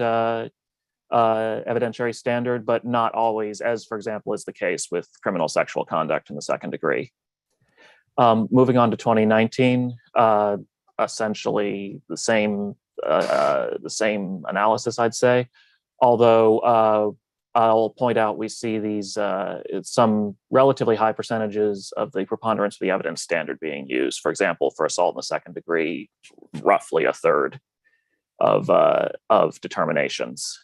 evidentiary standard, but not always, as for example is the case with criminal sexual conduct in the second degree. Moving on to 2019, essentially the same analysis, I'd say. Although I'll point out we see these some relatively high percentages of the preponderance of the evidence standard being used. For example, for assault in the second degree, roughly a third of determinations.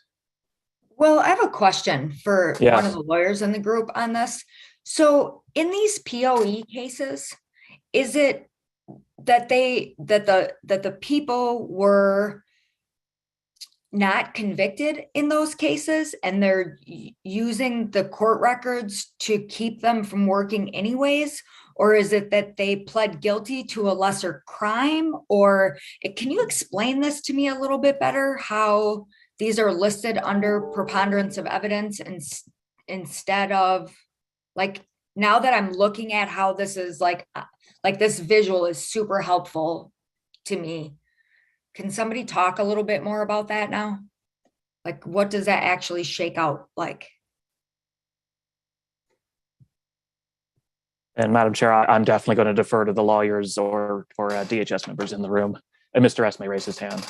Well, I have a question for one of the lawyers in the group on this. So in these POE cases, is it that the people were not convicted in those cases and they're using the court records to keep them from working anyways? Or is it that they pled guilty to a lesser crime? Or can you explain this to me a little bit better, how these are listed under preponderance of evidence and instead of, like, now that I'm looking at how this is like this visual is super helpful to me. Can somebody talk a little bit more about that now? Like, what does that actually shake out like? And Madam Chair, I'm definitely going to defer to the lawyers or DHS members in the room. And Mr. S may raise his hand.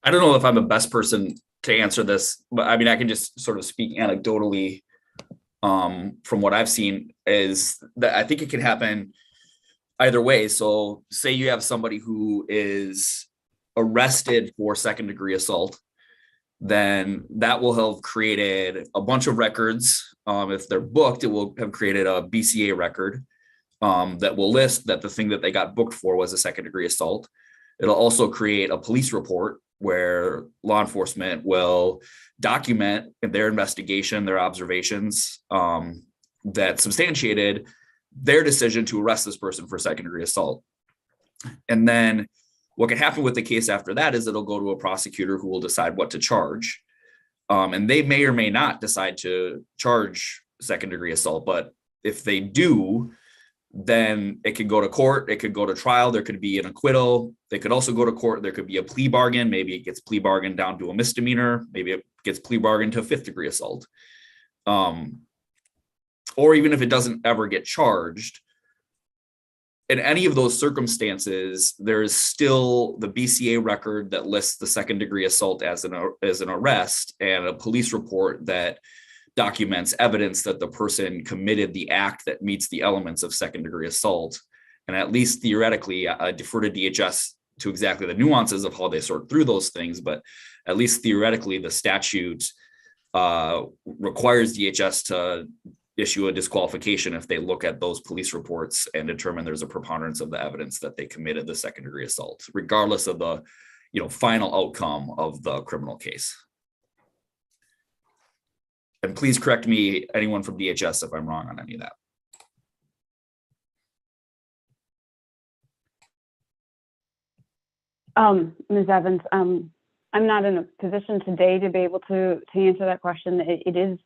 I don't know if I'm the best person to answer this, but I mean, I can just sort of speak anecdotally from what I've seen, is that I think it can happen either way. So say you have somebody who is arrested for second degree assault, then that will have created a bunch of records. If they're booked, it will have created a BCA record that will list that the thing that they got booked for was a second degree assault. It'll also create a police report where law enforcement will document their investigation, their observations that substantiated their decision to arrest this person for second degree assault. And then what can happen with the case after that is it'll go to a prosecutor who will decide what to charge. And they may or may not decide to charge second degree assault, but if they do, then it could go to court, it could go to trial, there could be an acquittal, they could also go to court, there could be a plea bargain, maybe it gets plea bargained down to a misdemeanor, maybe it gets plea bargained to a fifth degree assault. Or even if it doesn't ever get charged, in any of those circumstances, there is still the BCA record that lists the second degree assault as an arrest, and a police report that documents evidence that the person committed the act that meets the elements of second degree assault. And at least theoretically, I defer to DHS to exactly the nuances of how they sort through those things, but at least theoretically, the statute requires DHS to issue a disqualification if they look at those police reports and determine there's a preponderance of the evidence that they committed the second degree assault, regardless of the final outcome of the criminal case. And please correct me, anyone from DHS, if I'm wrong on any of that. Ms. Evans, I'm I'm not in a position today to be able to answer that question. It is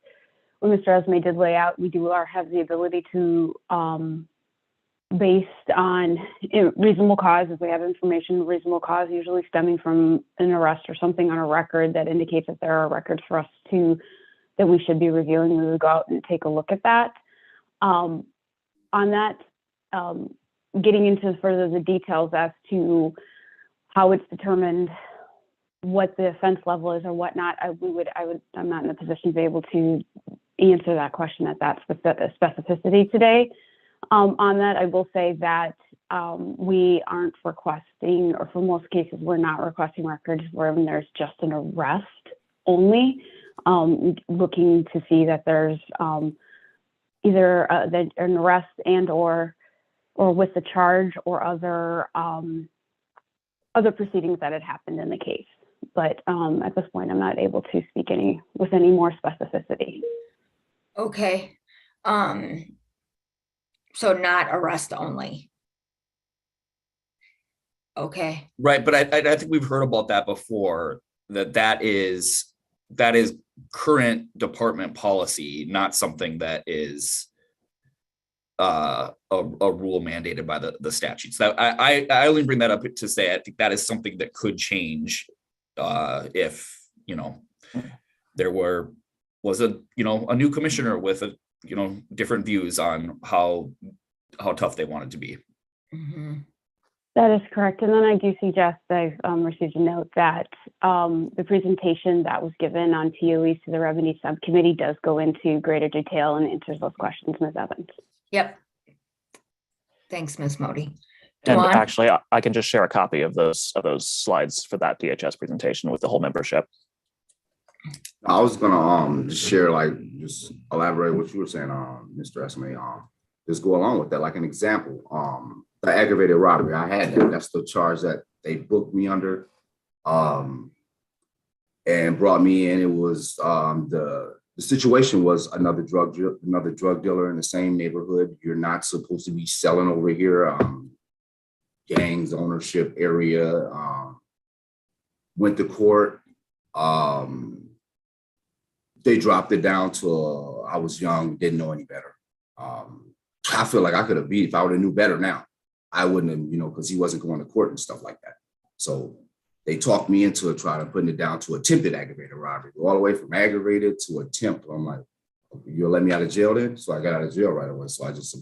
what Mr. Esme did lay out. We do have the ability to, based on reasonable cause, if we have information, reasonable cause usually stemming from an arrest or something on a record that indicates that there are records for us that we should be reviewing, we would go out and take a look at that. On that, getting into further the details as to how it's determined, what the offense level is or whatnot, I'm not in a position to be able to answer that question at that specificity today. On that, I will say that we aren't requesting, or for most cases, we're not requesting records where there's just an arrest only, looking to see that there's either an arrest and or with the charge or other proceedings that had happened in the case. But at this point, I'm not able to speak with any more specificity. Okay. So not arrest only. Okay. Right, but I think we've heard about that before, that is current department policy, not something that is a rule mandated by the statutes. That I only bring that up to say I think that is something that could change if there was a new commissioner with different views on how tough they want it to be. Mm-hmm. That is correct. And then I do suggest I've received a note that the presentation that was given on TOEs to the Revenue Subcommittee does go into greater detail and answers those questions, Ms. Evans. Yep. Thanks, Ms. Modi. And Duan? actually, I can just share a copy of those slides for that DHS presentation with the whole membership. I was gonna just share, just elaborate what you were saying, Mr. Esme. Just go along with that, like an example. The aggravated robbery, I had that. That's the charge that they booked me under, and brought me in. It was the situation was another drug dealer in the same neighborhood. You're not supposed to be selling over here. Gangs ownership area. Went to court. They dropped it down to I was young, didn't know any better. I feel like I could have beat if I would have knew better now. I wouldn't have, because he wasn't going to court and stuff like that. So they talked me into it, trying to putting it down to attempted aggravated robbery, all the way from aggravated to attempt. I'm like, you'll let me out of jail then? So I got out of jail right away. So I just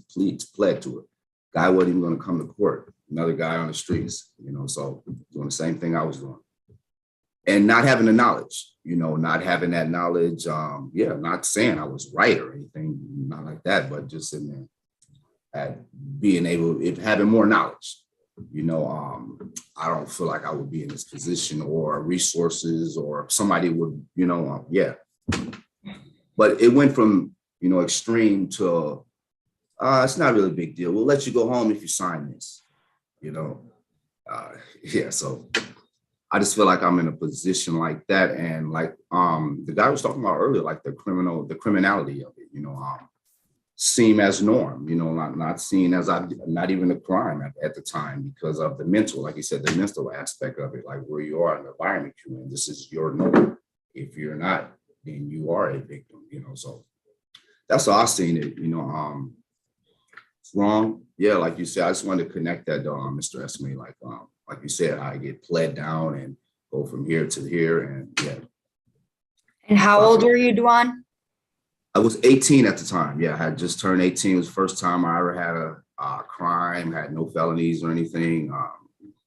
pled to it. Guy wasn't even going to come to court. Another guy on the streets, so doing the same thing I was doing. And not having the knowledge, not having that knowledge. Not saying I was right or anything, not like that, but just in there at being able, having more knowledge. I don't feel like I would be in this position or resources or somebody would, But it went from, extreme to, it's not really a big deal. We'll let you go home if you sign this, So I just feel like I'm in a position like that. And like the guy was talking about earlier, like the criminality of it, seem as norm, not seen as not even a crime at the time because of the mental, like you said, the mental aspect of it, like where you are in the environment you're in. This is your norm. If you're not, then you are a victim, So that's how I've seen it, It's wrong. Yeah, like you said, I just wanted to connect that, Mr. Esme, like you said, I get pled down and go from here to here, and yeah. And how old were you, Duan? I was 18 at the time. Yeah, I had just turned 18. It was the first time I ever had a crime, had no felonies or anything,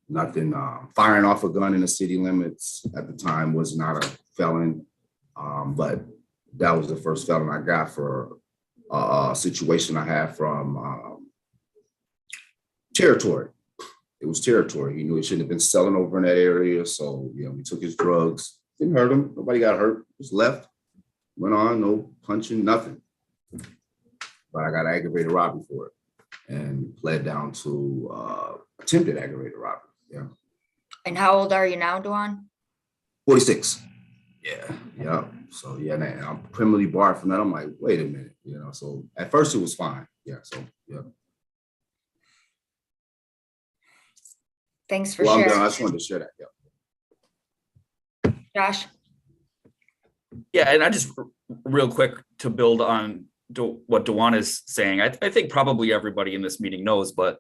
nothing. Firing off a gun in the city limits at the time was not a felon, but that was the first felon I got for a situation I had from territory. It was territory. He knew he shouldn't have been selling over in that area. So, we took his drugs. Didn't hurt him. Nobody got hurt. Just left. Went on, no punching, nothing. But I got aggravated robbery for it and pled down to attempted aggravated robbery. Yeah. And how old are you now, Duan? 46. Yeah. So man, I'm criminally barred from that. I'm like, wait a minute, So at first it was fine. Yeah. So yeah. Thanks for I'm sharing. done. I just wanted to share that. Yeah. Josh? Yeah, and I just real quick to build on what Dewan is saying. I think probably everybody in this meeting knows, but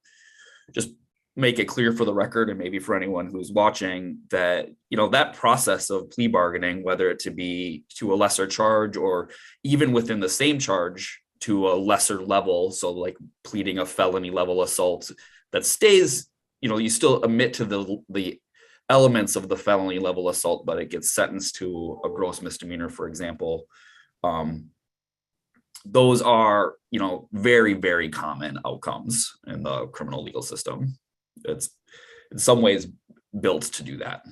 just make it clear for the record and maybe for anyone who's watching that, that process of plea bargaining, whether it to be to a lesser charge or even within the same charge to a lesser level, so like pleading a felony level assault that stays, you still admit to the elements of the felony level assault, but it gets sentenced to a gross misdemeanor, for example. Those are, very, very common outcomes in the criminal legal system. It's in some ways built to do that.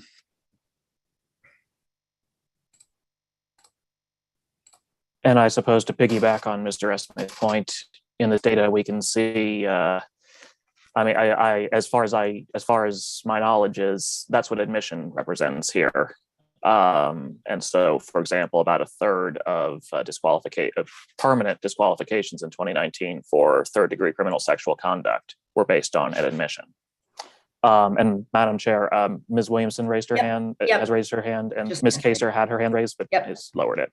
And I suppose to piggyback on Mr. Esme's point, in this data we can see, I as far as my knowledge is, that's what admission represents here. And so, for example, about a third of permanent disqualifications in 2019 for third-degree criminal sexual conduct were based on an admission. And Madam Chair, Ms. Williamson raised her hand, has raised her hand, and Ms. Kaser had her hand raised, but has lowered it.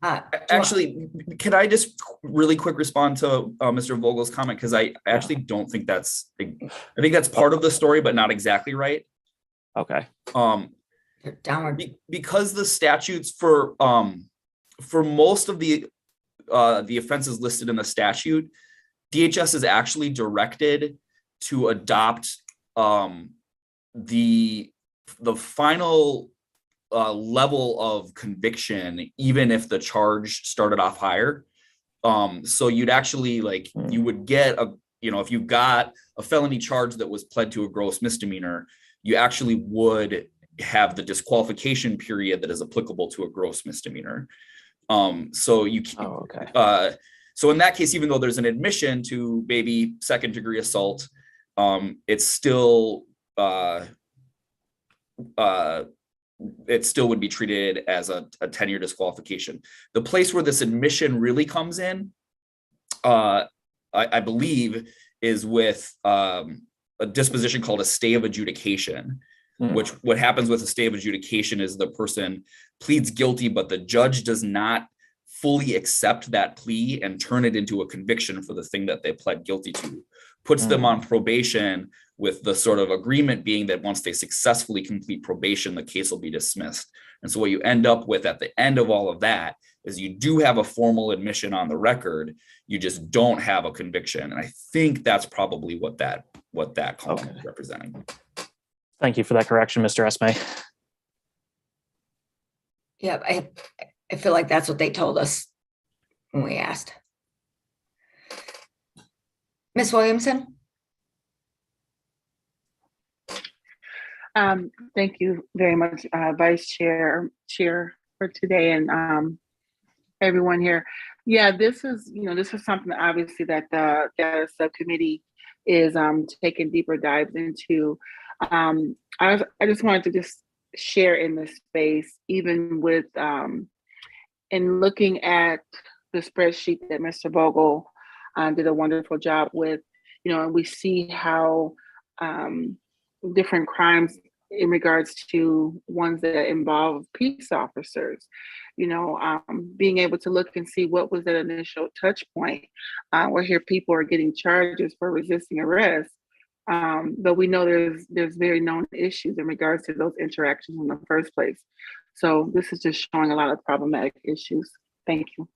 Actually, can I just really quick respond to Mr. Vogel's comment? Because I actually don't think I think that's part of the story, but not exactly right. Okay. Downward. Because the statutes for most of the offenses listed in the statute, DHS is actually directed to adopt the final level of conviction, even if the charge started off higher. So you'd actually you would get if you got a felony charge that was pled to a gross misdemeanor, you actually would have the disqualification period that is applicable to a gross misdemeanor. So in that case, even though there's an admission to maybe second degree assault, it's still it still would be treated as a 10-year disqualification. The place where this admission really comes in, I believe, is with a disposition called a stay of adjudication, which what happens with a stay of adjudication is the person pleads guilty, but the judge does not fully accept that plea and turn it into a conviction for the thing that they pled guilty to, puts them on probation with the sort of agreement being that once they successfully complete probation, the case will be dismissed. And so what you end up with at the end of all of that is you do have a formal admission on the record, you just don't have a conviction. And I think that's probably what that column is representing. Thank you for that correction, Mr. Esme. Yeah, I feel like that's what they told us when we asked. Ms. Williamson? Thank you very much, Vice Chair for today, and everyone here. Yeah, this is something obviously that the data subcommittee is taking deeper dives into. I just wanted to just share in this space, even with in looking at the spreadsheet that Mr. Vogel did a wonderful job with, and we see how different crimes in regards to ones that involve peace officers, being able to look and see what was that initial touch point where here people are getting charges for resisting arrest. But we know there's very known issues in regards to those interactions in the first place. So this is just showing a lot of problematic issues. Thank you.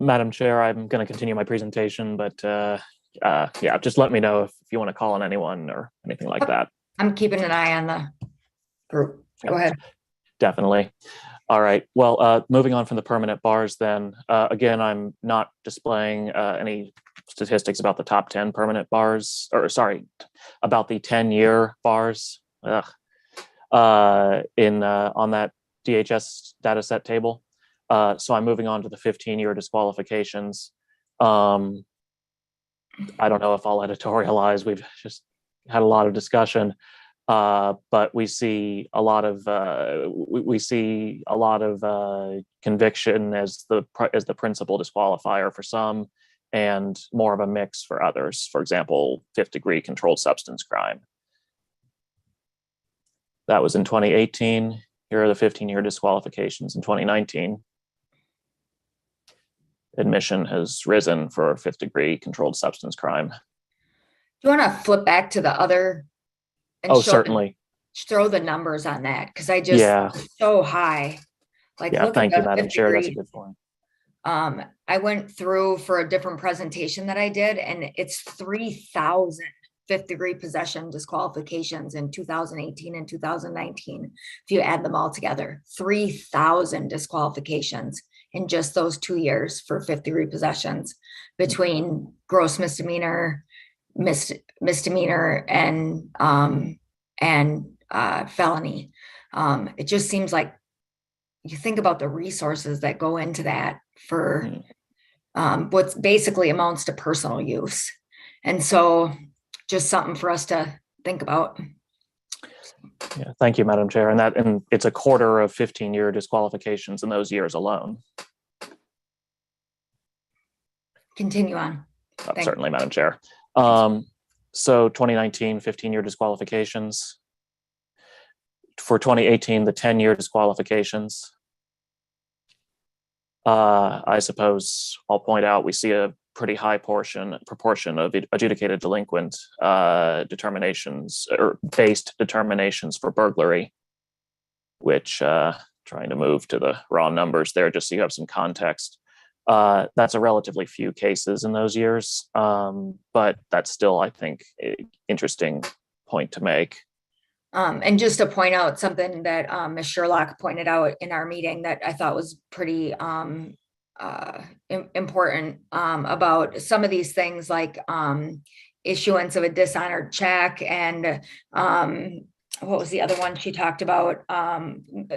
Madam Chair, I'm going to continue my presentation, but just let me know if you want to call on anyone or anything like that. I'm keeping an eye on the group. Go ahead. Definitely. All right. Well, moving on from the permanent bars then, again, I'm not displaying any statistics about the top 10 permanent bars, or sorry, about the 10-year bars on that DHS data set table. So I'm moving on to the 15-year disqualifications. I don't know if I'll editorialize. We've just had a lot of discussion, but we see a lot of conviction as the principal disqualifier for some, and more of a mix for others. For example, 5th degree controlled substance crime. That was in 2018. Here are the 15-year disqualifications in 2019. Admission has risen for 5th degree controlled substance crime. Do you want to flip back to the other? And Oh, show certainly. throw the numbers on that, because I just, Yeah. so high. Like, Yeah, look thank at you, the Madam 5th Chair. That's a degree. good point. I went through for a different presentation that I did, and it's 3,000 5th degree possession disqualifications in 2018 and 2019. If you add them all together, 3,000 disqualifications in just those 2 years for 5th degree possessions, between gross misdemeanor, misdemeanor, and felony. It just seems like, you think about the resources that go into that for what's basically amounts to personal use. And so just something for us to think about. Yeah, thank you, Madam Chair. And it's a quarter of 15-year disqualifications in those years alone. Continue on. Certainly, Madam Chair. So 2019, 15-year disqualifications. For 2018, the 10-year disqualifications. I suppose I'll point out we see a pretty high proportion of adjudicated delinquent determinations or based determinations for burglary, which trying to move to the raw numbers there just so you have some context. That's a relatively few cases in those years, but that's still, I think, an interesting point to make. And just to point out something that Ms. Sherlock pointed out in our meeting that I thought was pretty important about some of these things, like issuance of a dishonored check, and what was the other one she talked about?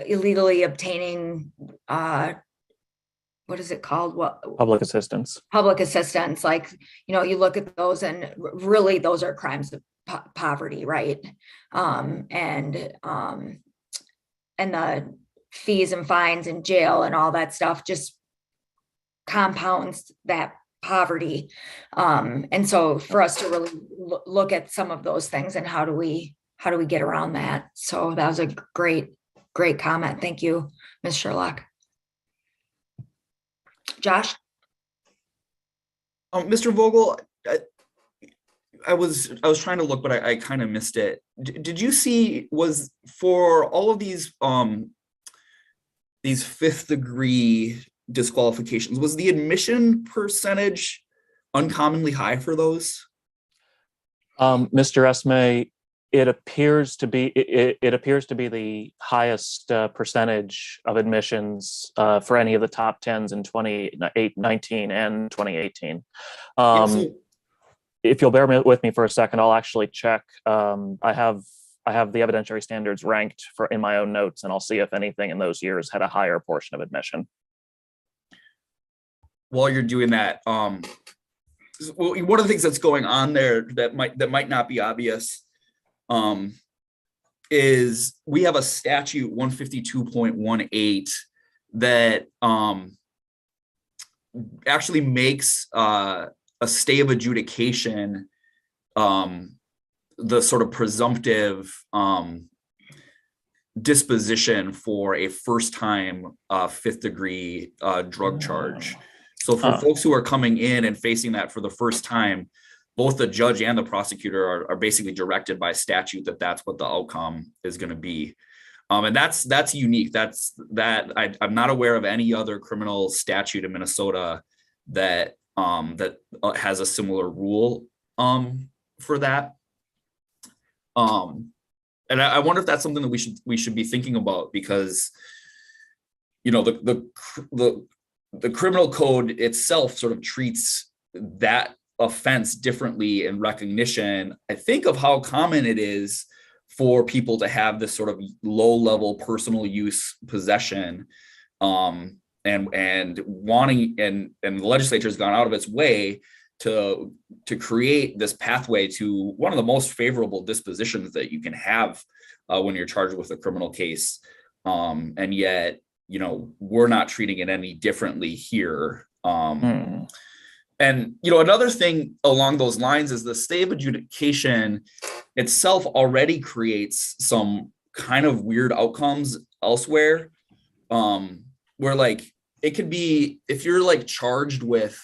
Illegally obtaining, what is it called? What? Public assistance. Public assistance. Like, you look at those, and really those are crimes of poverty, right? And the fees and fines and jail and all that stuff just compounds that poverty. And so for us to really look at some of those things, and how do we get around that? So that was a great comment. Thank you, Ms. Sherlock. Josh? Mr. Vogel, I was trying to look, but I kind of missed it. Did you see, was for all of these 5th degree disqualifications, was the admission percentage uncommonly high for those? Mr. Esme, it appears to be the highest percentage of admissions for any of the top 10s in 2019 and 2018. If you'll bear with me for a second, I'll actually check. I have the evidentiary standards ranked in my own notes, and I'll see if anything in those years had a higher portion of admission. While you're doing that, one of the things that's going on there that might not be obvious is we have a statute 152.18 that actually makes a stay of adjudication the sort of presumptive disposition for a first-time 5th degree drug charge. So for folks who are coming in and facing that for the first time, both the judge and the prosecutor are basically directed by statute that's what the outcome is going to be. And that's unique. I'm not aware of any other criminal statute in Minnesota that has a similar rule for that. And I wonder if that's something that we should be thinking about, because the criminal code itself sort of treats that offense differently in recognition, I think, of how common it is for people to have this sort of low-level personal use possession, and wanting, and the legislature has gone out of its way to create this pathway to one of the most favorable dispositions that you can have when you're charged with a criminal case, and yet we're not treating it any differently here. And And another thing along those lines is the stay of adjudication itself already creates some kind of weird outcomes elsewhere, where like it could be, if you're like charged with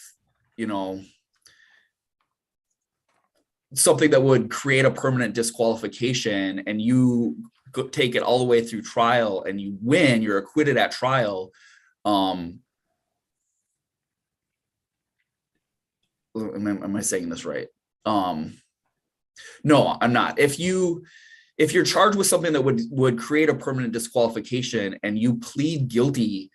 something that would create a permanent disqualification, and you take it all the way through trial and you win, you're acquitted at trial. Am I saying this right? No, I'm not. If you're charged with something that would create a permanent disqualification and you plead guilty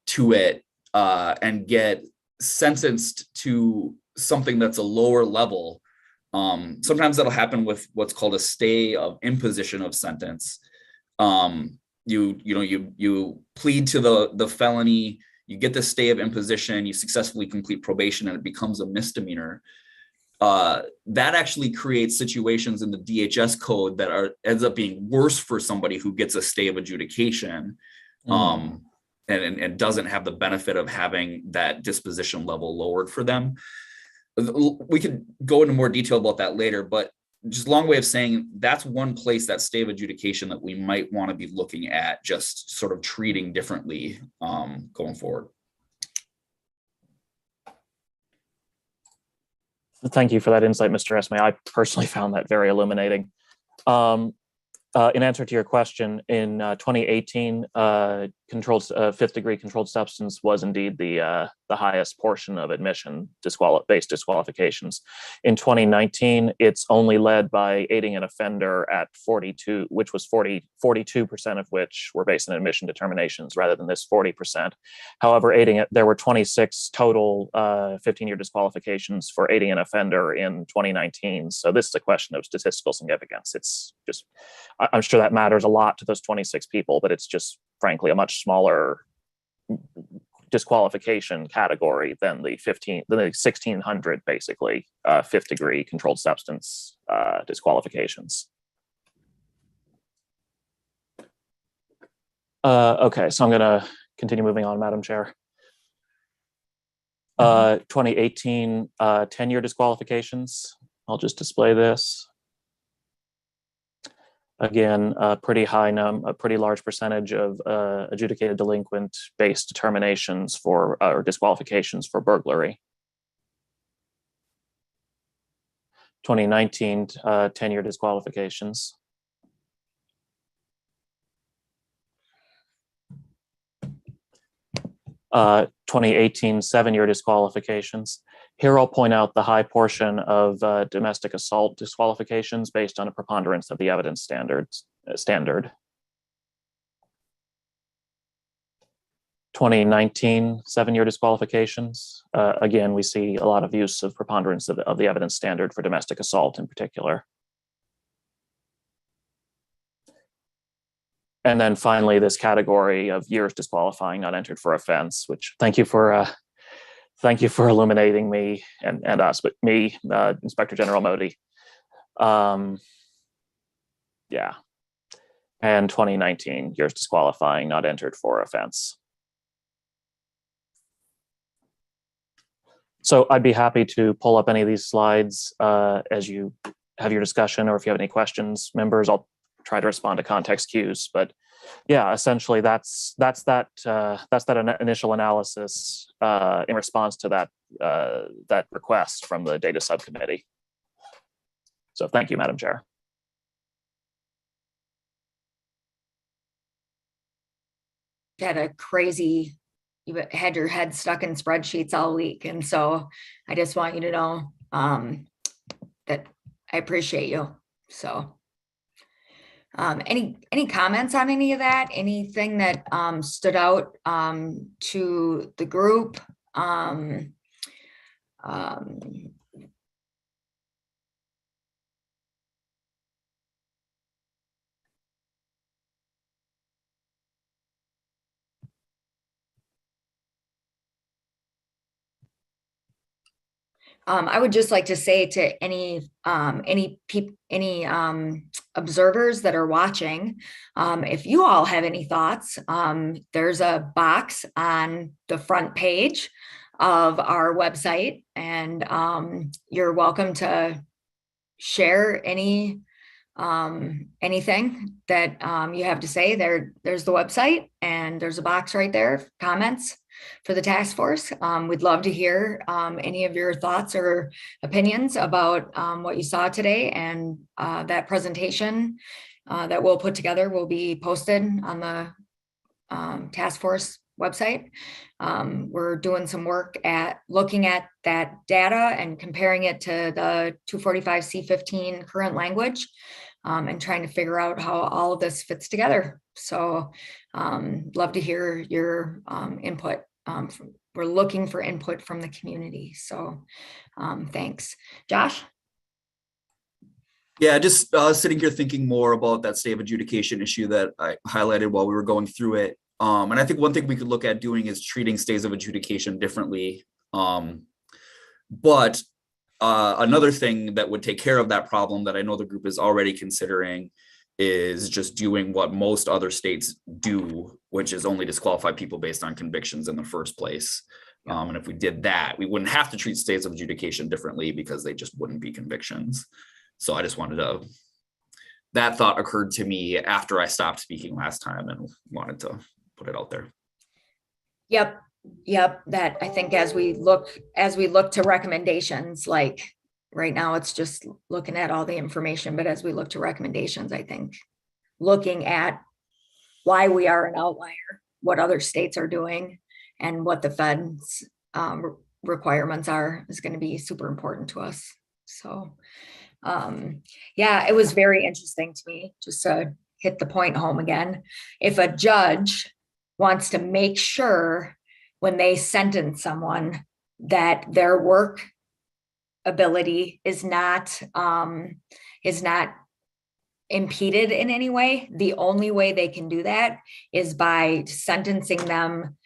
to it, and get sentenced to something that's a lower level, sometimes that'll happen with what's called a stay of imposition of sentence. You plead to the felony, you get the stay of imposition, you successfully complete probation, and it becomes a misdemeanor. That actually creates situations in the DHS code that ends up being worse for somebody who gets a stay of adjudication, and doesn't have the benefit of having that disposition level lowered for them. We could go into more detail about that later, but just a long way of saying that's one place, that stay of adjudication, that we might want to be looking at, just sort of treating differently going forward. Thank you for that insight, Mr. Esme. I personally found that very illuminating. In answer to your question, in 2018, fifth degree controlled substance was indeed the highest portion of admission based disqualifications. In 2019, it's only led by aiding an offender at 42, which was 42% of which were based on admission determinations rather than this 40%. However, there were 26 total 15-year disqualifications for aiding an offender in 2019. So this is a question of statistical significance. It's just, I'm sure that matters a lot to those 26 people, but it's just frankly a much smaller disqualification category than the 1,600 basically fifth degree controlled substance disqualifications. Okay, so I'm going to continue moving on, Madam Chair. 2018 10-year disqualifications. I'll just display this. Again, a pretty large percentage of adjudicated delinquent-based determinations or disqualifications for burglary. 2019 10-year disqualifications. 2018 7-year disqualifications. Here I'll point out the high portion of domestic assault disqualifications based on a preponderance of the evidence standard. 2019 7-year disqualifications. Again, we see a lot of use of preponderance of the evidence standard for domestic assault in particular. And then finally, this category of years disqualifying not entered for offense, which thank you for illuminating me and us, but me, Inspector General Modi. Yeah. And 2019, years disqualifying not entered for offense. So I'd be happy to pull up any of these slides as you have your discussion, or if you have any questions, members, I'll try to respond to context cues. But yeah, essentially that's that initial analysis in response to that request from the data subcommittee. So thank you, Madam Chair. You had your head stuck in spreadsheets all week, and so I just want you to know that I appreciate you. So any comments on any of that? Anything that stood out to the group? I would just like to say to any observers that are watching, if you all have any thoughts, there's a box on the front page of our website, and you're welcome to share anything that you have to say. There's the website, and there's a box right there, comments for the task force. We'd love to hear any of your thoughts or opinions about what you saw today, and that presentation that we'll put together will be posted on the task force website. We're doing some work at looking at that data and comparing it to the 245C15 current language, and trying to figure out how all of this fits together. So love to hear your input. We're looking for input from the community. So thanks. Josh? Yeah, just sitting here thinking more about that stay of adjudication issue that I highlighted while we were going through it. And I think one thing we could look at doing is treating stays of adjudication differently. But another thing that would take care of that problem that I know the group is already considering is just doing what most other states do, which is only disqualify people based on convictions in the first place. And if we did that, we wouldn't have to treat stays of adjudication differently because they just wouldn't be convictions. So I just wanted to, that thought occurred to me after I stopped speaking last time and wanted to put it out there. Yep. That I think as we look to recommendations, like right now it's just looking at all the information, but as we look to recommendations, I think looking at why we are an outlier, what other states are doing, and what the Fed's requirements are is going to be super important to us. So yeah, it was very interesting to me, just to hit the point home again. If a judge wants to make sure when they sentence someone that their work ability is not impeded in any way, the only way they can do that is by sentencing them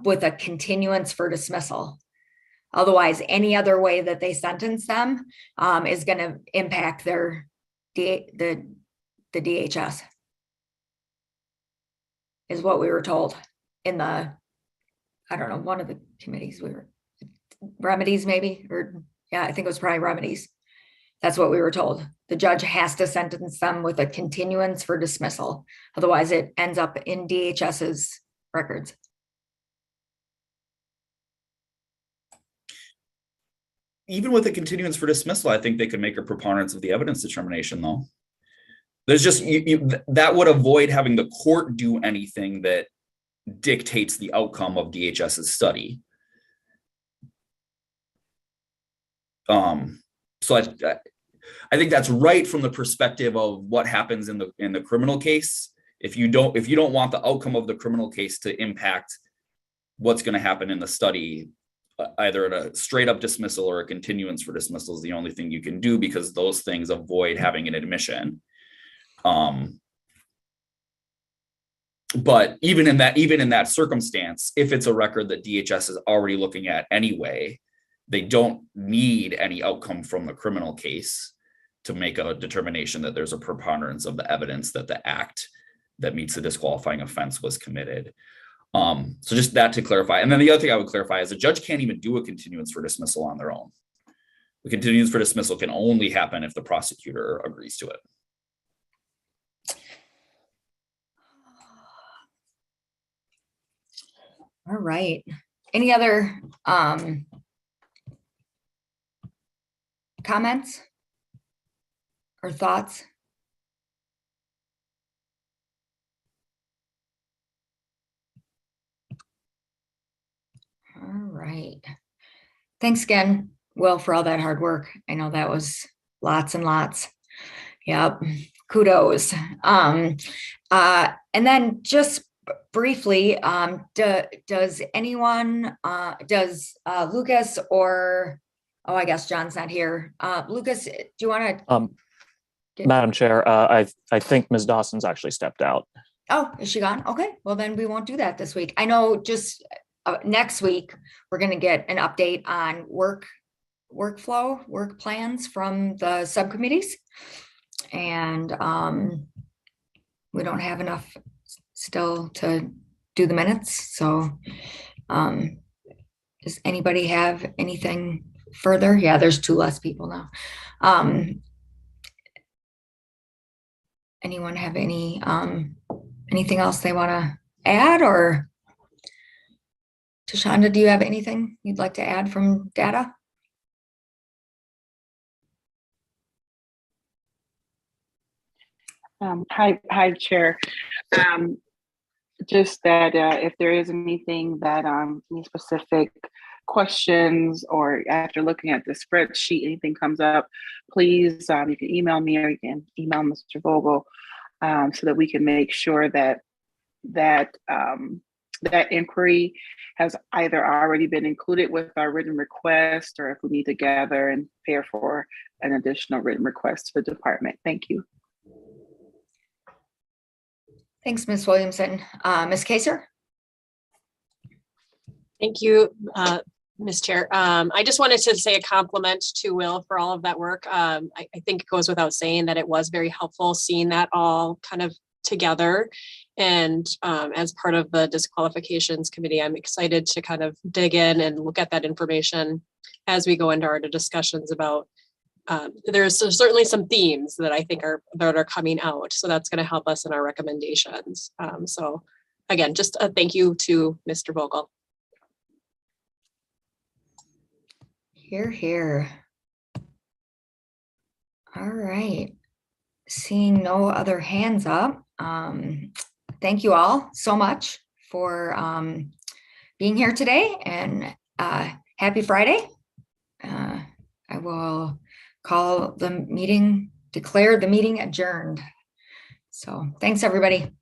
with a continuance for dismissal. Otherwise, any other way that they sentence them is going to impact their the DHS, is what we were told in the, I don't know, one of the committees we were, remedies maybe, or yeah, I think it was probably remedies. That's what we were told. The judge has to sentence them with a continuance for dismissal. Otherwise, it ends up in DHS's records. Even with a continuance for dismissal, I think they could make a preponderance of the evidence determination, though. There's just, that would avoid having the court do anything that dictates the outcome of DHS's study. So I think that's right from the perspective of what happens in the criminal case. If you don't want the outcome of the criminal case to impact what's going to happen in the study, either a straight up dismissal or a continuance for dismissal is the only thing you can do, because those things avoid having an admission. But even in that circumstance, if it's a record that DHS is already looking at anyway, they don't need any outcome from the criminal case to make a determination that there's a preponderance of the evidence that the act that meets the disqualifying offense was committed. So just that to clarify. And then the other thing I would clarify is a judge can't even do a continuance for dismissal on their own. The continuance for dismissal can only happen if the prosecutor agrees to it. All right. Any other comments or thoughts? All right. Thanks again, Will, for all that hard work. I know that was lots and lots. Yep. Kudos. And then just briefly, does anyone, Lucas or, oh, I guess John's not here. Lucas, do you want to? Madam Chair, I think Ms. Dawson's actually stepped out. Oh, is she gone? Okay, well then we won't do that this week. I know just next week, we're going to get an update on workflow, work plans from the subcommittees. And we don't have enough still to do the minutes. So Does anybody have anything further? Yeah, there's 2 less people now. Anyone have anything else they want to add? Or Tashonda, do you have anything you'd like to add from data? Hi, Chair. Just that if there is anything that any specific questions, or after looking at the spreadsheet, anything comes up, please you can email me, or you can email Mr. Vogel, so that we can make sure that that inquiry has either already been included with our written request, or if we need to gather and prepare for an additional written request to the department. Thank you. Thanks, Ms. Williamson. Ms. Kaser? Thank you, Ms. Chair. I just wanted to say a compliment to Will for all of that work. I think it goes without saying that it was very helpful seeing that all kind of together. And as part of the disqualifications committee, I'm excited to kind of dig in and look at that information as we go into our discussions about there's certainly some themes that I think are coming out. So that's going to help us in our recommendations. So again, just a thank you to Mr. Vogel. Hear, hear. All right. Seeing no other hands up. Thank you all so much for being here today, and happy Friday. I will declare the meeting adjourned. So thanks, everybody.